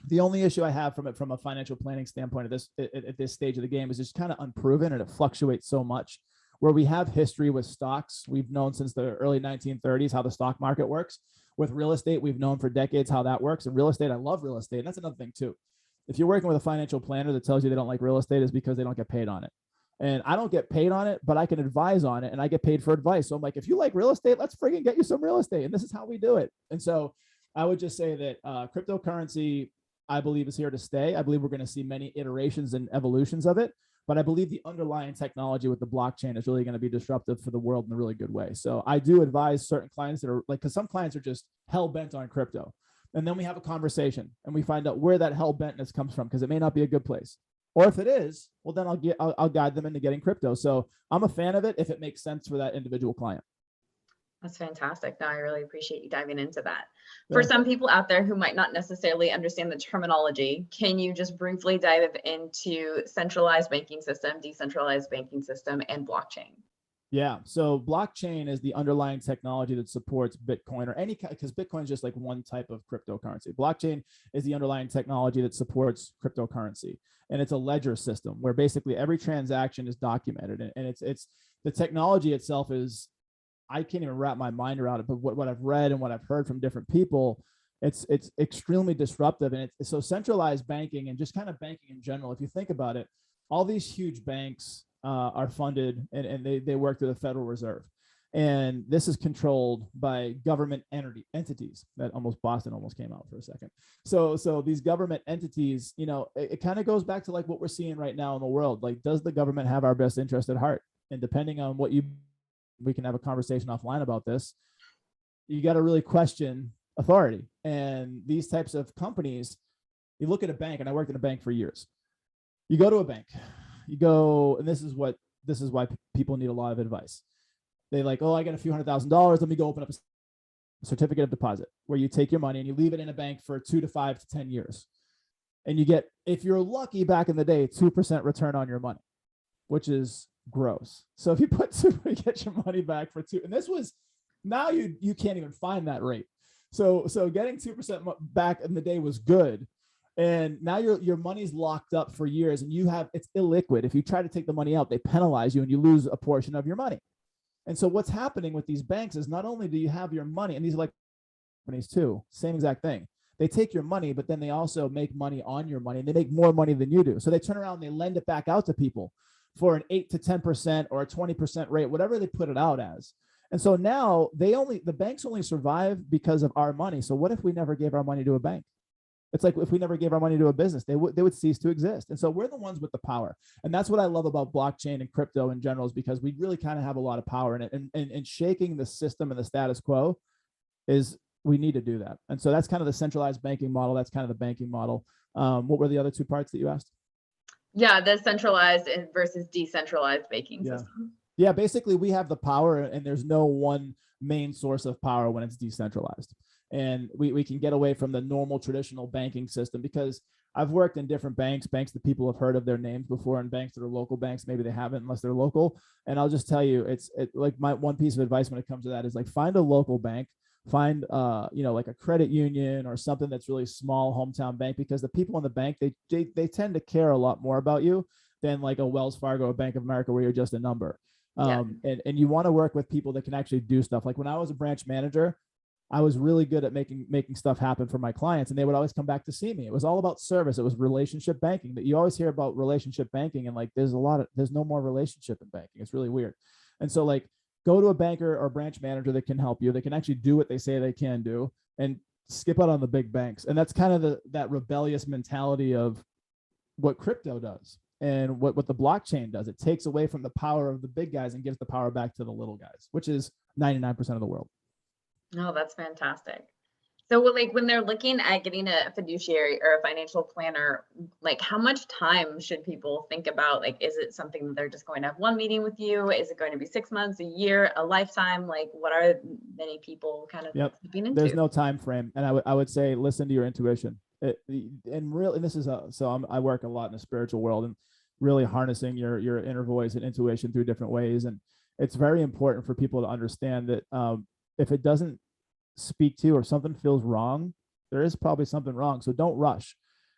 The only issue I have from a financial planning standpoint at this stage of the game is just kind of unproven, and it fluctuates so much. Where we have history with stocks, we've known since the early 1930s how the stock market works. With real estate, we've known for decades how that works. And real estate, I love real estate. And that's another thing too. if you're working with a financial planner that tells you they don't like real estate, is because they don't get paid on it. And I don't get paid on it, but I can advise on it, and I get paid for advice. So I'm like, if you like real estate, let's friggin' get you some real estate. And this is how we do it. And so I would just say that cryptocurrency, I believe, is here to stay. I believe we're going to see many iterations and evolutions of it. But I believe the underlying technology with the blockchain is really going to be disruptive for the world in a really good way. So I do advise certain clients that are like, because some clients are just hell bent on crypto. And then we have a conversation and we find out where that hell bentness comes from, because it may not be a good place. Or if it is, well, then I'll guide them into getting crypto. So I'm a fan of it if it makes sense for that individual client. That's fantastic. No, I really appreciate you diving into that. Yeah. For some people out there who might not necessarily understand the terminology, can you just briefly dive into centralized banking system, decentralized banking system, and blockchain? Yeah. So blockchain is the underlying technology that supports Bitcoin or any, because Bitcoin is just like one type of cryptocurrency. Blockchain is the underlying technology that supports cryptocurrency. And it's a ledger system where basically every transaction is documented. And it's the technology itself is, I can't even wrap my mind around it, but what I've read and what I've heard from different people, it's extremely disruptive. And it's so centralized banking and just kind of banking in general. If you think about it, all these huge banks are funded and they work through the Federal Reserve. And this is controlled by government entities. That Boston almost came out for a second. So these government entities, it kind of goes back to like what we're seeing right now in the world. Like, does the government have our best interest at heart? And depending on we can have a conversation offline about this. You got to really question authority. And these types of companies, you look at a bank, and I worked in a bank for years. You go to a bank, and this is why people need a lot of advice. They like, oh, I got a few $100,000. Let me go open up a certificate of deposit where you take your money and you leave it in a bank for 2 to 5 to 10 years. And you get, if you're lucky back in the day, 2% return on your money, which is gross. So if you put 2, you get your money back for 2. And this was, now you can't even find that rate. So getting 2% back in the day was good. And now your money's locked up for years and it's illiquid. If you try to take the money out, they penalize you and you lose a portion of your money. And so what's happening with these banks is not only do you have your money, and these are like companies too, same exact thing. They take your money, but then they also make money on your money, and they make more money than you do. So they turn around and they lend it back out to people for an 8 to 10% or a 20% rate, whatever they put it out as. And so now the banks only survive because of our money. So what if we never gave our money to a bank? It's like if we never gave our money to a business, they would cease to exist. And so we're the ones with the power. And that's what I love about blockchain and crypto in general, is because we really kind of have a lot of power in it. And shaking the system and the status quo is, we need to do that. And so that's kind of the centralized banking model. That's kind of the banking model. What were the other 2 parts that you asked? Yeah, the centralized versus decentralized banking system. Yeah, basically we have the power, and there's no one main source of power when it's decentralized. And we can get away from the normal traditional banking system, because I've worked in different banks that people have heard of their names before, and banks that are local banks, maybe they haven't unless they're local. And I'll just tell you, it's like my one piece of advice when it comes to that is like, find a local bank, find like a credit union or something that's really small, hometown bank, because the people in the bank, they tend to care a lot more about you than like a Wells Fargo or Bank of America where you're just a number. And you want to work with people that can actually do stuff. Like when I was a branch manager, I was really good at making stuff happen for my clients, and they would always come back to see me. It was all about service. It was relationship banking. That you always hear about relationship banking, and like there's no more relationship in banking. It's really weird. And so like, go to a banker or branch manager that can help you, that can actually do what they say they can do, and skip out on the big banks. And that's kind of that rebellious mentality of what crypto does and what the blockchain does. It takes away from the power of the big guys and gives the power back to the little guys, which is 99% of the world. Oh, that's fantastic. So like when they're looking at getting a fiduciary or a financial planner, like how much time should people think about? Like, is it something that they're just going to have one meeting with you? Is it going to be 6 months, a year, a lifetime? Like, what are many people kind of stepping into? There's no time frame. And I would say, listen to your intuition. I work a lot in the spiritual world and really harnessing your inner voice and intuition through different ways. And it's very important for people to understand that if it doesn't speak to you or something feels wrong, there is probably something wrong. So don't rush.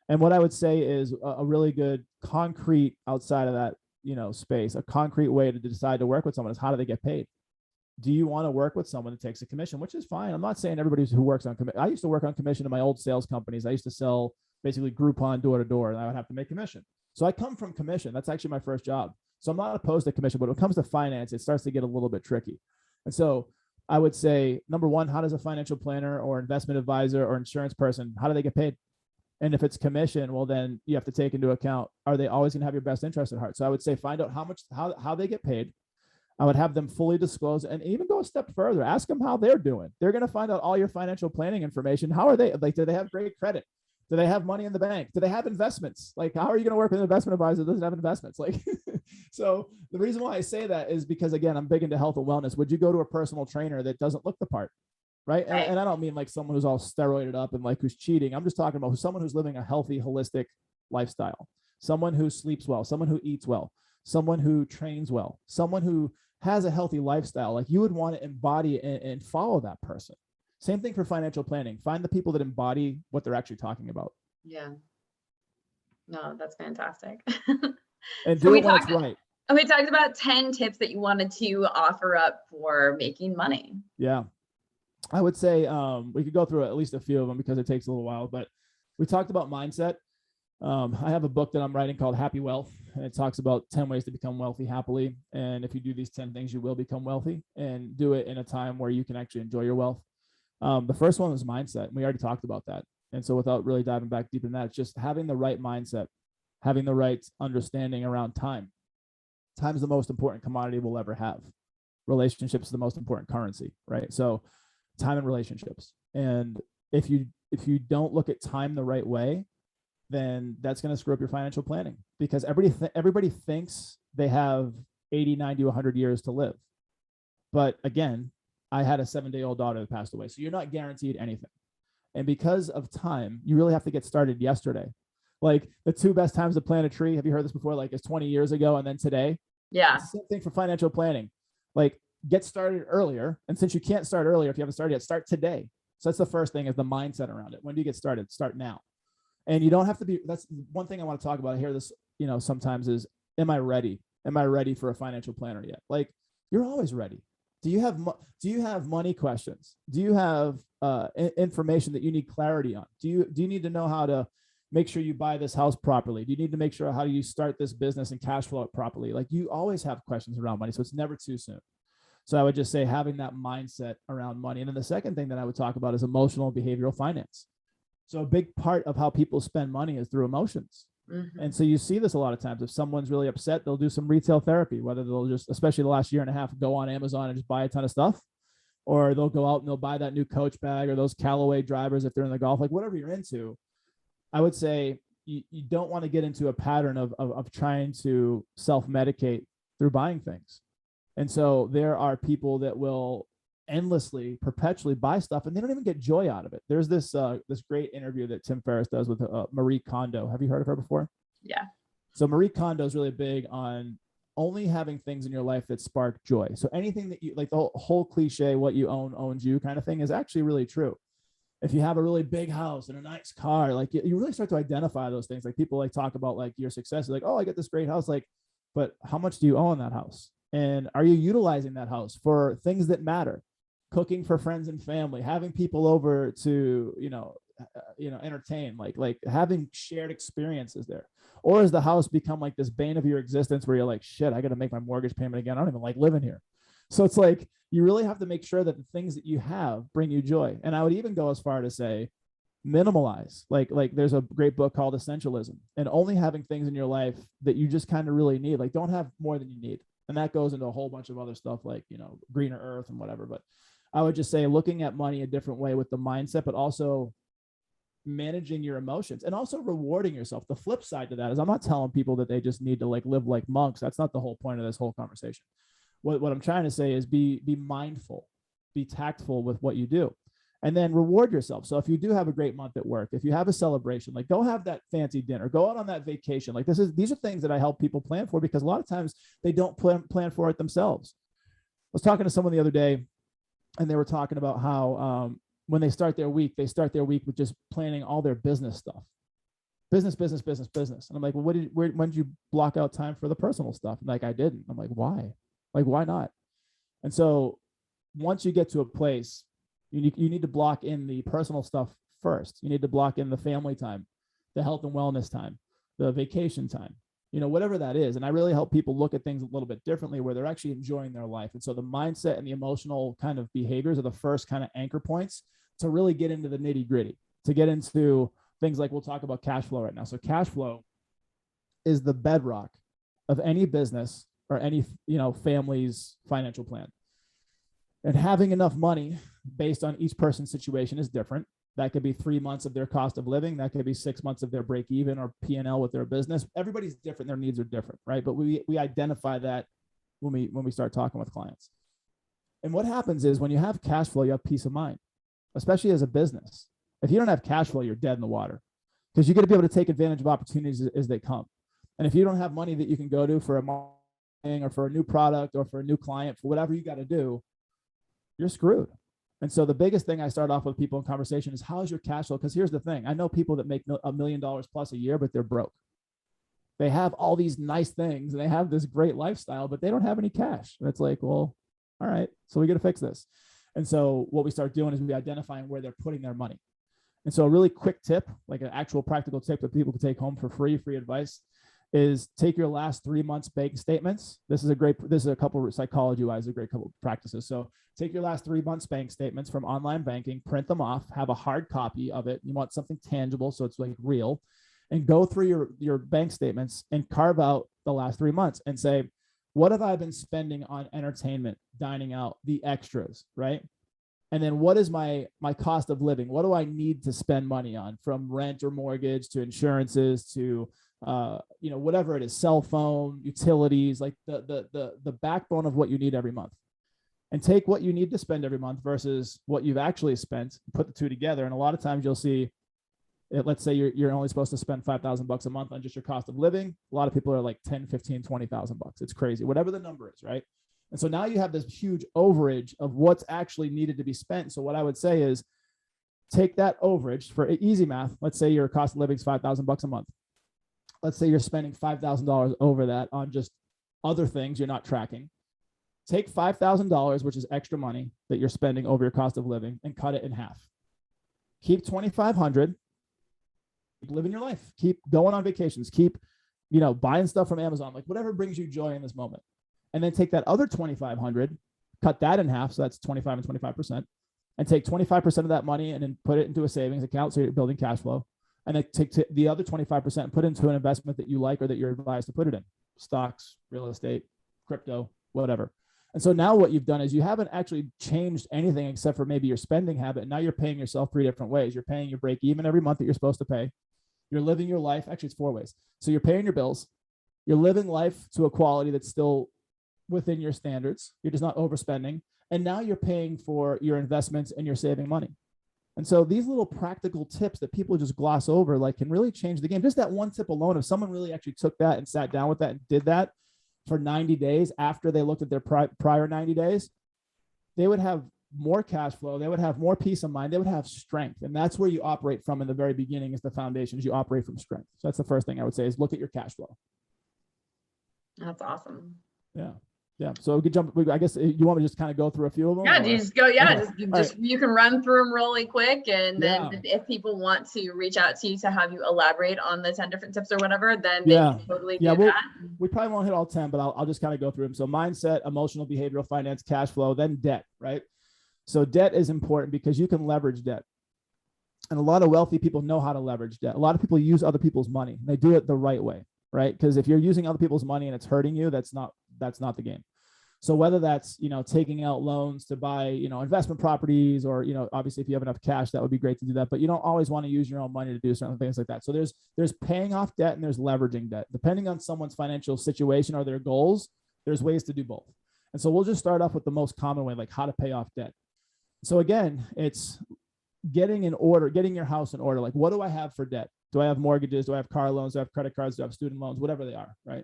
And what I would say is a really good concrete outside of that, space, a concrete way to decide to work with someone is, how do they get paid? Do you want to work with someone that takes a commission, which is fine. I'm not saying everybody who works on commission. I used to work on commission in my old sales companies. I used to sell basically Groupon door to door, and I would have to make commission. So I come from commission. That's actually my first job. So I'm not opposed to commission, but when it comes to finance, it starts to get a little bit tricky. And so I would say, number one, how does a financial planner or investment advisor or insurance person, how do they get paid? And if it's commission, well, then you have to take into account, are they always going to have your best interest at heart? So I would say, find out how they get paid. I would have them fully disclose, and even go a step further. Ask them how they're doing. They're going to find out all your financial planning information. How are they? Like, do they have great credit? Do they have money in the bank? Do they have investments? Like, how are you going to work with an investment advisor that doesn't have investments? Like, so the reason why I say that is because, again, I'm big into health and wellness. Would you go to a personal trainer that doesn't look the part? Right. And I don't mean like someone who's all steroided up and like who's cheating. I'm just talking about someone who's living a healthy, holistic lifestyle, someone who sleeps well, someone who eats well, someone who trains well, someone who has a healthy lifestyle. Like, you would want to embody and follow that person. Same thing for financial planning. Find the people that embody what they're actually talking about. Yeah. No, that's fantastic. And do it when it's right. We talked about 10 tips that you wanted to offer up for making money. Yeah. I would say we could go through at least a few of them because it takes a little while, but we talked about mindset. I have a book that I'm writing called Happy Wealth, and it talks about 10 ways to become wealthy happily. And if you do these 10 things, you will become wealthy, and do it in a time where you can actually enjoy your wealth. The first one was mindset. We already talked about that. And so without really diving back deep in that, it's just having the right mindset, having the right understanding around time. Time is the most important commodity we'll ever have. Relationships is the most important currency, right? So time and relationships. And if you don't look at time the right way, then that's going to screw up your financial planning, because everybody thinks they have 80, 90, 100 years to live. But again, I had a 7-day-old daughter that passed away. So you're not guaranteed anything. And because of time, you really have to get started yesterday. Like, the 2 best times to plant a tree, have you heard this before? Like, it's 20 years ago and then today. Yeah. It's the same thing for financial planning. Like, get started earlier. And since you can't start earlier, if you haven't started yet, start today. So that's the first thing, is the mindset around it. When do you get started? Start now. And you don't have to be, that's one thing I want to talk about. I hear this, sometimes is, am I ready? Am I ready for a financial planner yet? Like, you're always ready. Do you have money questions? Do you have information that you need clarity on? Do you need to know how to make sure you buy this house properly? Do you need to make sure how do you start this business and cash flow it properly? Like, you always have questions around money, so it's never too soon. So I would just say having that mindset around money. And then the second thing that I would talk about is emotional and behavioral finance. So a big part of how people spend money is through emotions. Mm-hmm. And so you see this a lot of times. If someone's really upset, they'll do some retail therapy, whether they'll just, especially the last year and a half, go on Amazon and just buy a ton of stuff, or they'll go out and they'll buy that new Coach bag or those Callaway drivers if they're in the golf, like whatever you're into. I would say you don't want to get into a pattern of trying to self-medicate through buying things. And so there are people that will endlessly, perpetually buy stuff, and they don't even get joy out of it. There's this great interview that Tim Ferriss does with Marie Kondo. Have you heard of her before? Yeah. So Marie Kondo is really big on only having things in your life that spark joy. So anything that you like, the whole cliche, what you own owns you kind of thing, is actually really true. If you have a really big house and a nice car, like you really start to identify those things. Like, people like talk about like your success, like, oh, I get this great house. Like, but how much do you own that house? And are you utilizing that house for things that matter? Cooking for friends and family, having people over to, entertain, like having shared experiences there. Or has the house become like this bane of your existence where you're like, shit, I got to make my mortgage payment again. I don't even like living here. So it's like, you really have to make sure that the things that you have bring you joy. And I would even go as far to say, minimalize. Like there's a great book called Essentialism, and only having things in your life that you just kind of really need. Like, don't have more than you need. And that goes into a whole bunch of other stuff like, greener earth and whatever. But I would just say looking at money a different way with the mindset, but also managing your emotions and also rewarding yourself. The flip side to that is, I'm not telling people that they just need to like live like monks. That's not the whole point of this whole conversation. What I'm trying to say is be mindful, be tactful with what you do, and then reward yourself. So if you do have a great month at work, if you have a celebration, like go have that fancy dinner, go out on that vacation. Like these are things that I help people plan for, because a lot of times they don't plan for it themselves. I was talking to someone the other day, and they were talking about how when they start their week with just planning all their business stuff, business. And I'm like, well, when did you block out time for the personal stuff? And like, I didn't. I'm like, why? Like, why not? And so once you get to a place, you need to block in the personal stuff first. You need to block in the family time, the health and wellness time, the vacation time, whatever that is. And I really help people look at things a little bit differently where they're actually enjoying their life. And so the mindset and the emotional kind of behaviors are the first kind of anchor points to really get into the nitty gritty, to get into things like we'll talk about cash flow right now. So cash flow is the bedrock of any business or any, family's financial plan. And having enough money based on each person's situation is different. That could be 3 months of their cost of living. That could be 6 months of their break even or P&L with their business. Everybody's different. Their needs are different, right? But we identify that when we start talking with clients. And what happens is when you have cash flow, you have peace of mind, especially as a business. If you don't have cash flow, you're dead in the water because you got to be able to take advantage of opportunities as they come. And if you don't have money that you can go to for a marketing or for a new product or for a new client, for whatever you got to do, you're screwed. And so the biggest thing I start off with people in conversation is how's your cash flow? Because here's the thing. I know people that make $1 million plus a year, but they're broke. They have all these nice things and they have this great lifestyle, but they don't have any cash. And it's like, well, all right, so we got to fix this. And so what we start doing is we identifying where they're putting their money. And so a really quick tip, like an actual practical tip that people can take home for free advice is take your last 3 months bank statements. This is a couple psychology wise, a great couple of practices. So take your last 3 months bank statements from online banking, print them off, have a hard copy of it. You want something tangible, so it's like real, and go through your bank statements and carve out the last 3 months and say, what have I been spending on entertainment, dining out, the extras, right? And then what is my cost of living? What do I need to spend money on, from rent or mortgage to insurances to whatever it is, cell phone, utilities, like the backbone of what you need every month. And take what you need to spend every month versus what you've actually spent, put the two together. And a lot of times you'll see, let's say you're only supposed to spend $5,000 a month on just your cost of living. A lot of people are like 10, 15, $20,000. It's crazy, whatever the number is, right? And so now you have this huge overage of what's actually needed to be spent. So what I would say is take that overage for easy math. Let's say your cost of living is $5,000 a month. Let's say you're spending $5,000 over that on just other things you're not tracking. Take $5,000, which is extra money that you're spending over your cost of living, and cut it in half. Keep $2,500. Keep living your life. Keep going on vacations. Keep, buying stuff from Amazon, like whatever brings you joy in this moment. And then take that other $2,500, cut that in half. So that's 25 and 25%, and take 25% of that money and then put it into a savings account. So you're building cash flow. And then take the other 25% and put into an investment that you like or that you're advised to put it in: stocks, real estate, crypto, whatever. And so now what you've done is you haven't actually changed anything except for maybe your spending habit. And now you're paying yourself 3 different ways. You're paying your break even every month that you're supposed to pay. You're living your life. Actually, it's 4 ways. So you're paying your bills. You're living life to a quality that's still within your standards. You're just not overspending. And now you're paying for your investments and you're saving money. And so these little practical tips that people just gloss over, like, can really change the game. Just that one tip alone, if someone really actually took that and sat down with that and did that for 90 days after they looked at their prior 90 days, they would have more cash flow. They would have more peace of mind. They would have strength. And that's where you operate from in the very beginning, is the foundation, is you operate from strength. So that's the first thing I would say, is look at your cash flow. That's awesome. Yeah. Yeah. So we could jump. I guess you want me to just kind of go through a few of them? Yeah, you just go. Yeah, okay. just you can run through them really quick, and then Yeah. if people want to reach out to you to have you elaborate on the 10 different tips or whatever, then they Yeah. can totally do Yeah, that. we probably won't hit all 10, but I'll just kind of go through them. So mindset, emotional, behavioral, finance, cash flow, then debt, right? So debt is important because you can leverage debt. And a lot of wealthy people know how to leverage debt. A lot of people use other people's money. They do it the right way, right? Because if you're using other people's money and it's hurting you, that's not the game. So whether that's, taking out loans to buy, investment properties, or, obviously if you have enough cash, that would be great to do that, but you don't always want to use your own money to do certain things like that. So there's paying off debt and there's leveraging debt. Depending on someone's financial situation or their goals, there's ways to do both. And so we'll just start off with the most common way, like how to pay off debt. So again, it's getting your house in order. Like, what do I have for debt? Do I have mortgages? Do I have car loans? Do I have credit cards? Do I have student loans? Whatever they are, right?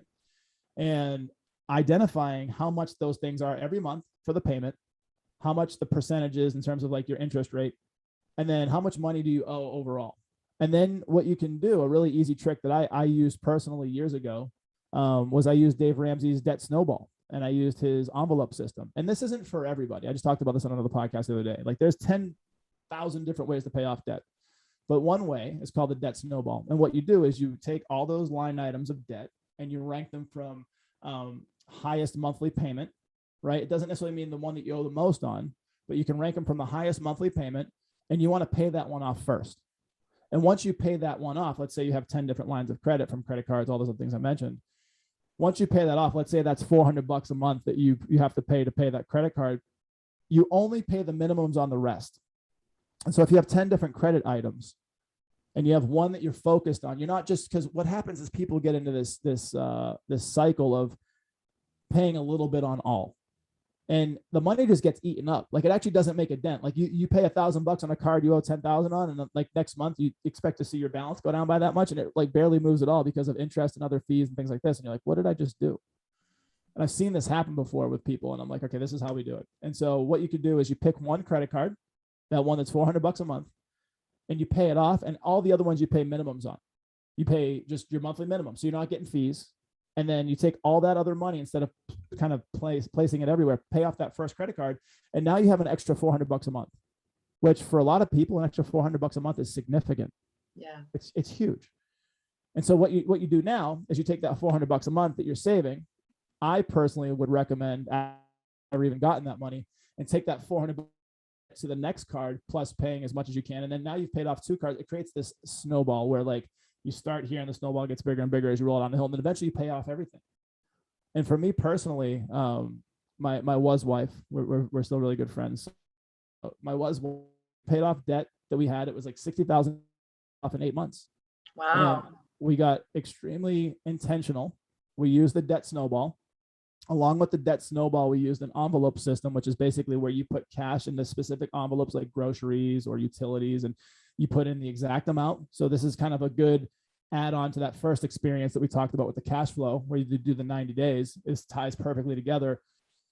And identifying how much those things are every month for the payment, how much the percentage is in terms of like your interest rate, and then how much money do you owe overall. And then what you can do, a really easy trick that I used personally years ago, was I used Dave Ramsey's Debt Snowball, and I used his envelope system. And this isn't for everybody. I just talked about this on another podcast the other day. Like, there's 10,000 different ways to pay off debt. But one way is called the debt snowball. And what you do is you take all those line items of debt and you rank them from highest monthly payment, right? It doesn't necessarily mean the one that you owe the most on, but you can rank them from the highest monthly payment, and you want to pay that one off first. And once you pay that one off, let's say you have 10 different lines of credit from credit cards, all those other things I mentioned. Once you pay that off, let's say that's $400 a month that you have to pay that credit card. You only pay the minimums on the rest. And so if you have 10 different credit items and you have one that you're focused on, you're not just, because what happens is people get into this cycle of paying a little bit on all. And the money just gets eaten up. Like, it actually doesn't make a dent. Like, you pay $1,000 on a card you owe 10,000 on, and then, like, next month you expect to see your balance go down by that much, and it like barely moves at all because of interest and other fees and things like this. And you're like, what did I just do? And I've seen this happen before with people, and I'm like, okay, this is how we do it. And so what you could do is you pick one credit card, that one that's $400 a month, and you pay it off, and all the other ones you pay minimums on. You pay just your monthly minimum, so you're not getting fees. And then you take all that other money, instead of kind of placing it everywhere, pay off that first credit card. And now you have an extra $400 a month, which for a lot of people, an extra $400 a month is significant. Yeah. It's huge. And so what you do now is you take that $400 a month that you're saving. I personally would recommend, I've never even gotten that money, and take that $400 to the next card plus paying as much as you can. And then now you've paid off two cards. It creates this snowball where, like, you start here and the snowball gets bigger and bigger as you roll it down the hill, and then eventually you pay off everything. And for me personally, my wife, we're still really good friends. My wife paid off debt that we had. It was like $60,000 off in 8 months. Wow. And we got extremely intentional. We used the debt snowball. Along with the debt snowball, we used an envelope system, which is basically where you put cash into specific envelopes like groceries or utilities, and you put in the exact amount. So this is kind of a good add-on to that first experience that we talked about with the cash flow, where you do the 90 days. This ties perfectly together.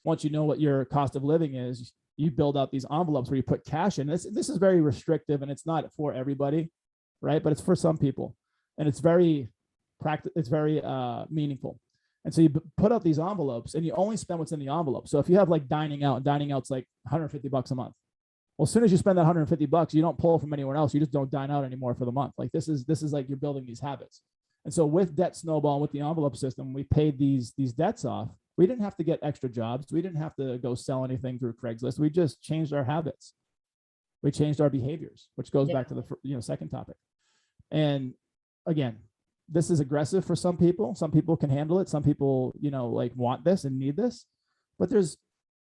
Once you know what your cost of living is, you build out these envelopes where you put cash in. This is very restrictive, and it's not for everybody, right? But it's for some people, and it's very meaningful. And so you put out these envelopes, and you only spend what's in the envelope. So if you have like dining out's like $150 a month. Well, as soon as you spend that $150, you don't pull from anywhere else. You just don't dine out anymore for the month. Like, this is like you're building these habits. And so with Debt Snowball and with the envelope system, we paid these debts off. We didn't have to get extra jobs. We didn't have to go sell anything through Craigslist. We just changed our habits. We changed our behaviors, which goes back to the second topic. And again, this is aggressive for some people. Some people can handle it. Some people, like, want this and need this. But there's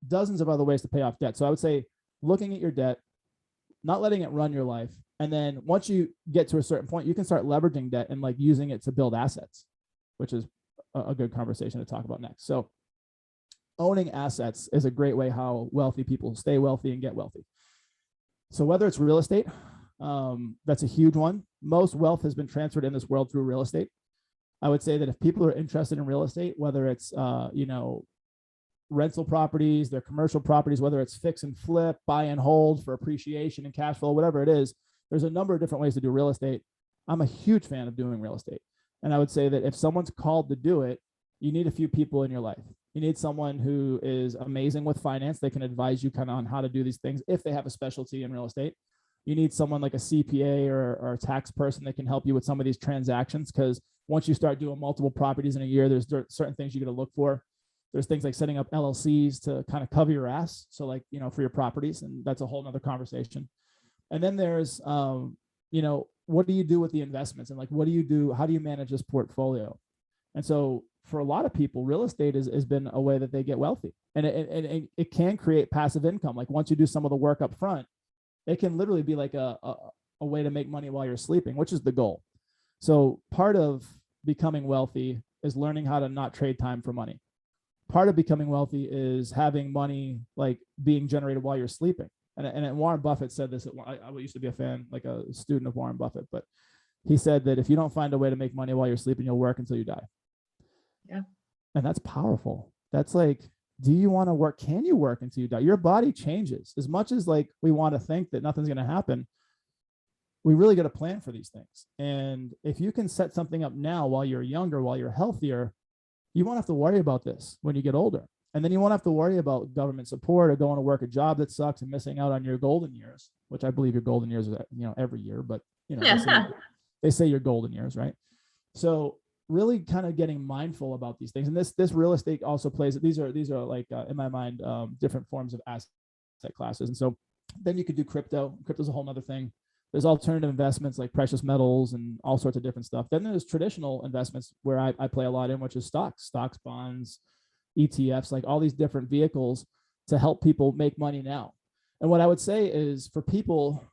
dozens of other ways to pay off debt. So I would say, looking at your debt, not letting it run your life. And then once you get to a certain point, you can start leveraging debt and like using it to build assets, which is a good conversation to talk about next. So owning assets is a great way how wealthy people stay wealthy and get wealthy. So whether it's real estate, that's a huge one. Most wealth has been transferred in this world through real estate. I would say that if people are interested in real estate, whether it's, rental properties, their commercial properties, whether it's fix and flip, buy and hold for appreciation and cash flow, whatever it is, there's a number of different ways to do real estate. I'm a huge fan of doing real estate. And I would say that if someone's called to do it, you need a few people in your life. You need someone who is amazing with finance. They can advise you kind of on how to do these things if they have a specialty in real estate. You need someone like a CPA or a tax person that can help you with some of these transactions, because once you start doing multiple properties in a year, there's certain things you got to look for. There's things like setting up LLCs to kind of cover your ass. So like, for your properties, and that's a whole nother conversation. And then there's, what do you do with the investments, and like, what do you do? How do you manage this portfolio? And so for a lot of people, real estate has been a way that they get wealthy, and it can create passive income. Like, once you do some of the work up front, it can literally be like a way to make money while you're sleeping, which is the goal. So part of becoming wealthy is learning how to not trade time for money. Part of becoming wealthy is having money like being generated while you're sleeping. And Warren Buffett said this. I used to be a fan, like a student of Warren Buffett, but he said that if you don't find a way to make money while you're sleeping, you'll work until you die. Yeah. And that's powerful. That's like, do you want to work? Can you work until you die? Your body changes. As much as like we want to think that nothing's going to happen, we really got to plan for these things. And if you can set something up now while you're younger, while you're healthier, you won't have to worry about this when you get older. And then you won't have to worry about government support or going to work a job that sucks and missing out on your golden years, which I believe your golden years is, every year, but you know, they say your golden years, right? So really kind of getting mindful about these things. And this real estate also plays, these are like, in my mind, different forms of asset classes. And so then you could do crypto. Crypto's a whole nother thing. There's alternative investments like precious metals and all sorts of different stuff. Then there's traditional investments where I play a lot in, which is stocks, bonds, ETFs, like all these different vehicles to help people make money now. And what I would say is for people,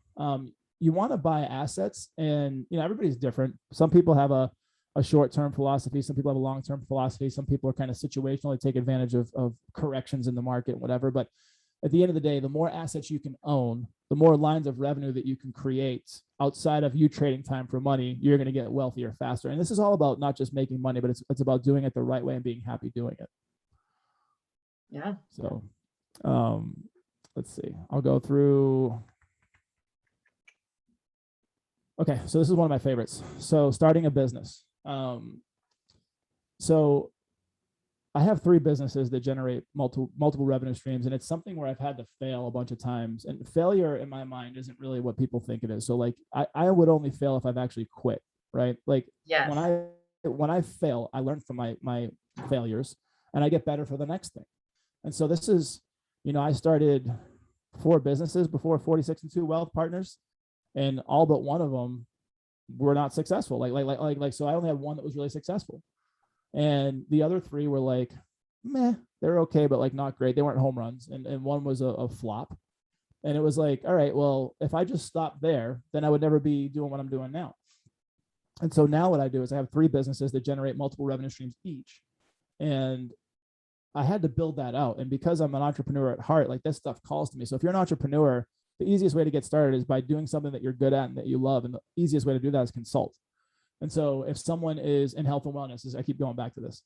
you want to buy assets, and you know, everybody's different. Some people have a short-term philosophy. Some people have a long-term philosophy. Some people are kind of situational. They take advantage of corrections in the market, whatever. But at the end of the day, the more assets you can own, the more lines of revenue that you can create outside of you trading time for money, you're going to get wealthier faster. And this is all about not just making money, but it's about doing it the right way and being happy doing it. Yeah. So let's see. I'll go through. Okay, so this is one of my favorites. So starting a business. So I have 3 businesses that generate multiple revenue streams, and it's something where I've had to fail a bunch of times. And failure in my mind isn't really what people think it is. So like I would only fail if I've actually quit, right? Like yes. when I fail, I learn from my failures and I get better for the next thing. And so this is, you know, I started 4 businesses before 46 and 2 Wealth Partners, and all but one of them were not successful. So I only had one that was really successful. And the other 3 were like, meh, they're okay, but like not great. They weren't home runs. And one was a flop. And it was like, all right, well, if I just stopped there, then I would never be doing what I'm doing now. And so now what I do is I have 3 businesses that generate multiple revenue streams each. And I had to build that out. And because I'm an entrepreneur at heart, like this stuff calls to me. So if you're an entrepreneur, the easiest way to get started is by doing something that you're good at and that you love. And the easiest way to do that is consult. And so if someone is in health and wellness, I keep going back to this.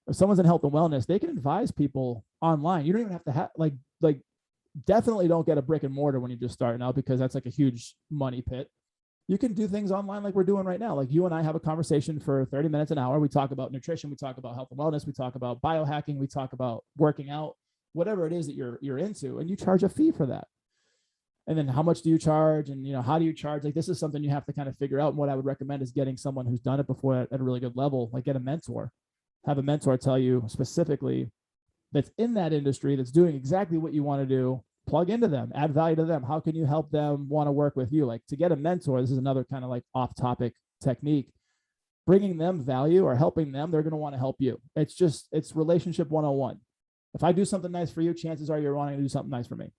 If someone's in health and wellness, they can advise people online. You don't even have to have like definitely don't get a brick and mortar when you're just starting out, because that's like a huge money pit. You can do things online like we're doing right now. Like you and I have a conversation for 30 minutes, an hour. We talk about nutrition. We talk about health and wellness. We talk about biohacking. We talk about working out, whatever it is that you're into, and you charge a fee for that. And then how much do you charge? And, you know, how do you charge? Like, this is something you have to kind of figure out. And what I would recommend is getting someone who's done it before at a really good level, like get a mentor, have a mentor tell you specifically that's in that industry, that's doing exactly what you want to do, plug into them, add value to them. How can you help them want to work with you? Like to get a mentor, this is another kind of like off topic technique, bringing them value or helping them. They're going to want to help you. It's relationship 101. If I do something nice for you, chances are you're wanting to do something nice for me.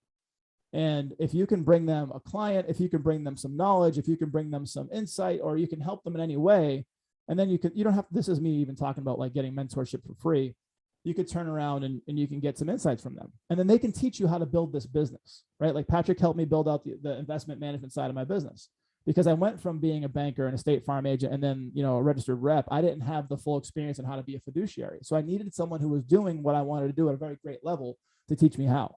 And if you can bring them a client, if you can bring them some knowledge, if you can bring them some insight, or you can help them in any way, and then you don't have, this is me even talking about like getting mentorship for free. You could turn around and you can get some insights from them. And then they can teach you how to build this business, right? Like Patrick helped me build out the investment management side of my business, because I went from being a banker and a state farm agent and then, you know, a registered rep. I didn't have the full experience on how to be a fiduciary. So I needed someone who was doing what I wanted to do at a very great level to teach me how.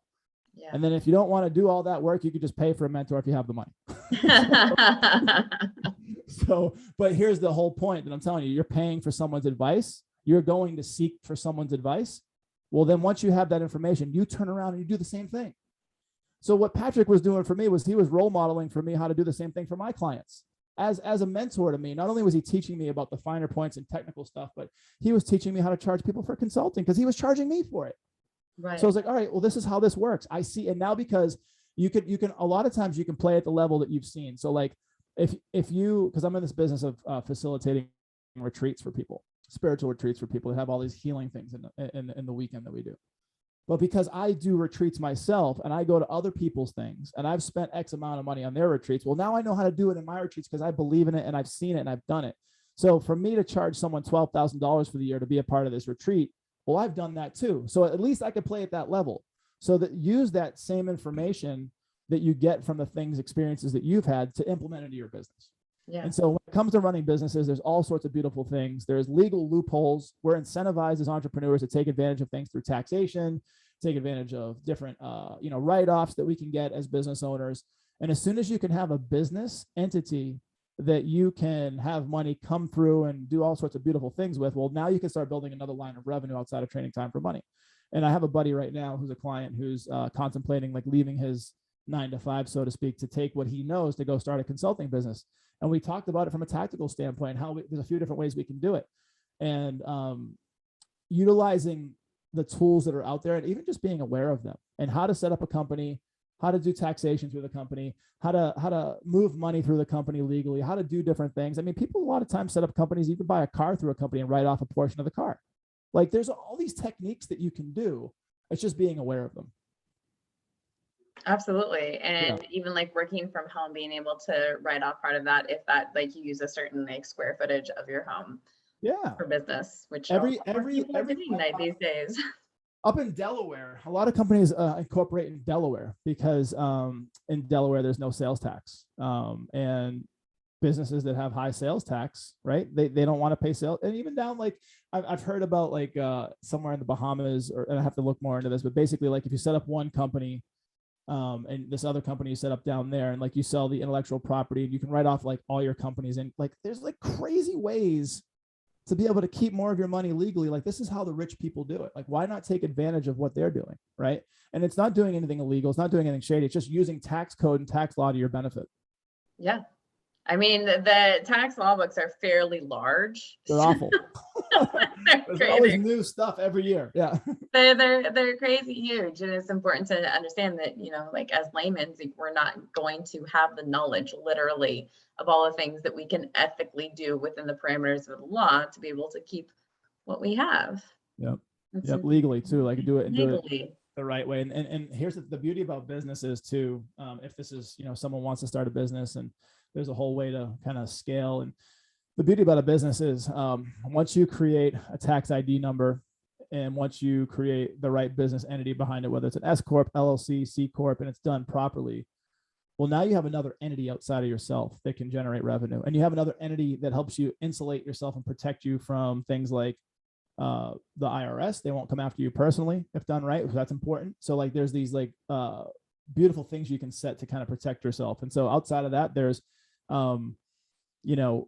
Yeah. And then if you don't want to do all that work, you could just pay for a mentor if you have the money. But here's the whole point that I'm telling you, you're paying for someone's advice. You're going to seek for someone's advice. Well, then once you have that information, you turn around and you do the same thing. So what Patrick was doing for me was he was role modeling for me how to do the same thing for my clients. As a mentor to me, not only was he teaching me about the finer points and technical stuff, but he was teaching me how to charge people for consulting because he was charging me for it. Right. So I was like, all right, well, this is how this works. I see. And now because you can, a lot of times you can play at the level that you've seen. So like if you, because I'm in this business of facilitating retreats for people, spiritual retreats for people that have all these healing things in the weekend that we do. But because I do retreats myself and I go to other people's things and I've spent X amount of money on their retreats, well, now I know how to do it in my retreats because I believe in it and I've seen it and I've done it. So for me to charge someone $12,000 for the year to be a part of this retreat, well, I've done that too. So at least I could play at that level. So that use that same information that you get from the things, experiences that you've had to implement into your business. Yeah. And so when it comes to running businesses, there's all sorts of beautiful things. There's legal loopholes. We're incentivized as entrepreneurs to take advantage of things through taxation, take advantage of different, write-offs that we can get as business owners. And as soon as you can have a business entity that you can have money come through and do all sorts of beautiful things with, well, now you can start building another line of revenue outside of trading time for money. And I have a buddy right now who's a client who's contemplating like leaving his 9 to 5, so to speak, to take what he knows to go start a consulting business. And we talked about it from a tactical standpoint, there's a few different ways we can do it. And utilizing the tools that are out there, and even just being aware of them, and how to set up a company, how to do taxation through the company, how to move money through the company legally, how to do different things. I mean, people a lot of times set up companies. You can buy a car through a company and write off a portion of the car. Like, there's all these techniques that you can do. It's just being aware of them. Absolutely. And even like working from home, being able to write off part of that, if that, like, you use a certain like square footage of your home for business, which every people are doing these days. Up in Delaware, a lot of companies incorporate in Delaware because in Delaware, there's no sales tax. And businesses that have high sales tax, right? They don't want to pay sales. And even down, like, I've heard about like somewhere in the Bahamas, and I have to look more into this, but basically, like, if you set up one company and this other company you set up down there, and like you sell the intellectual property, and you can write off like all your companies, and like there's like crazy ways to be able to keep more of your money legally. Like, this is how the rich people do it. Like, why not take advantage of what they're doing, right? And it's not doing anything illegal. It's not doing anything shady. It's just using tax code and tax law to your benefit. Yeah. I mean, the tax law books are fairly large. They're awful. There's always new stuff every year. Yeah. They're crazy huge. And it's important to understand that, you know, like, as laymen, we're not going to have the knowledge literally of all the things that we can ethically do within the parameters of the law to be able to keep what we have. Yep. Legally too. Like, do it the right way. And here's the beauty about businesses too. If this is, you know, someone wants to start a business, and there's a whole way to kind of scale. And the beauty about a business is once you create a tax ID number, and once you create the right business entity behind it, whether it's an S Corp, LLC, C Corp, and it's done properly, well, now you have another entity outside of yourself that can generate revenue. And you have another entity that helps you insulate yourself and protect you from things like the IRS. They won't come after you personally if done right. So that's important. So like, there's these like beautiful things you can set to kind of protect yourself. And so outside of that, there's, you know,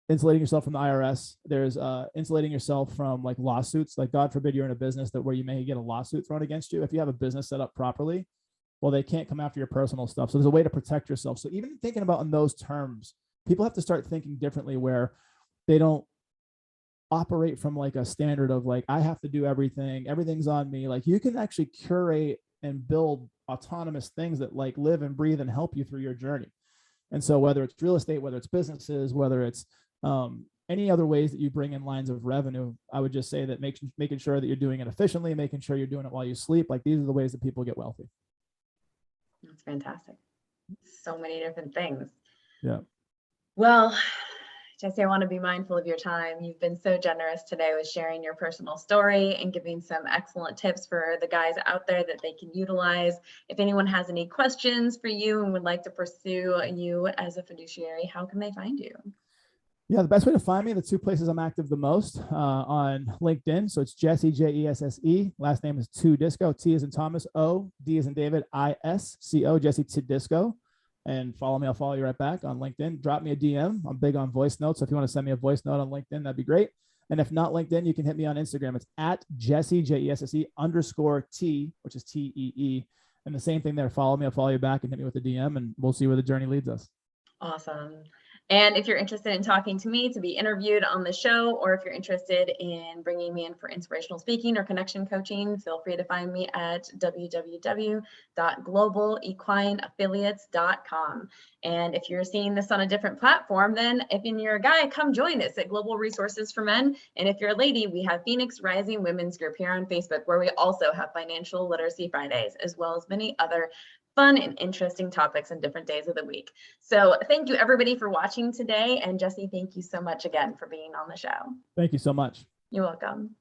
insulating yourself from the IRS. There's insulating yourself from like lawsuits. Like, God forbid you're in a business where you may get a lawsuit thrown against you. If you have a business set up properly, well, they can't come after your personal stuff. So there's a way to protect yourself. So even thinking about in those terms, people have to start thinking differently, where they don't operate from like a standard of like, I have to do everything. Everything's on me. Like, you can actually curate and build autonomous things that like live and breathe and help you through your journey. And so whether it's real estate, whether it's businesses, whether it's any other ways that you bring in lines of revenue, I would just say that making sure that you're doing it efficiently, making sure you're doing it while you sleep. Like, these are the ways that people get wealthy. That's fantastic. So many different things. Yeah. Well, Jesse, I want to be mindful of your time. You've been so generous today with sharing your personal story and giving some excellent tips for the guys out there that they can utilize. If anyone has any questions for you and would like to pursue you as a fiduciary, how can they find you? Yeah, the best way to find me, the two places I'm active the most, on LinkedIn. So it's Jesse, Jesse. Last name is Todisco. T as in Thomas, O, D as in David, I-S-C-O, Jesse Todisco. And follow me. I'll follow you right back on LinkedIn. Drop me a DM. I'm big on voice notes. So if you want to send me a voice note on LinkedIn, that'd be great. And if not LinkedIn, you can hit me on Instagram. It's at Jesse, Jesse _T, which is T-E-E. And the same thing there. Follow me. I'll follow you back and hit me with a DM, and we'll see where the journey leads us. Awesome. And if you're interested in talking to me to be interviewed on the show, or if you're interested in bringing me in for inspirational speaking or connection coaching, feel free to find me at www.globalequineaffiliates.com. And if you're seeing this on a different platform, then if you're a guy, come join us at Global Resources for Men. And if you're a lady, we have Phoenix Rising Women's Group here on Facebook, where we also have Financial Literacy Fridays, as well as many other fun and interesting topics on different days of the week. So thank you everybody for watching today. And Jesse, thank you so much again for being on the show. Thank you so much. You're welcome. Bye.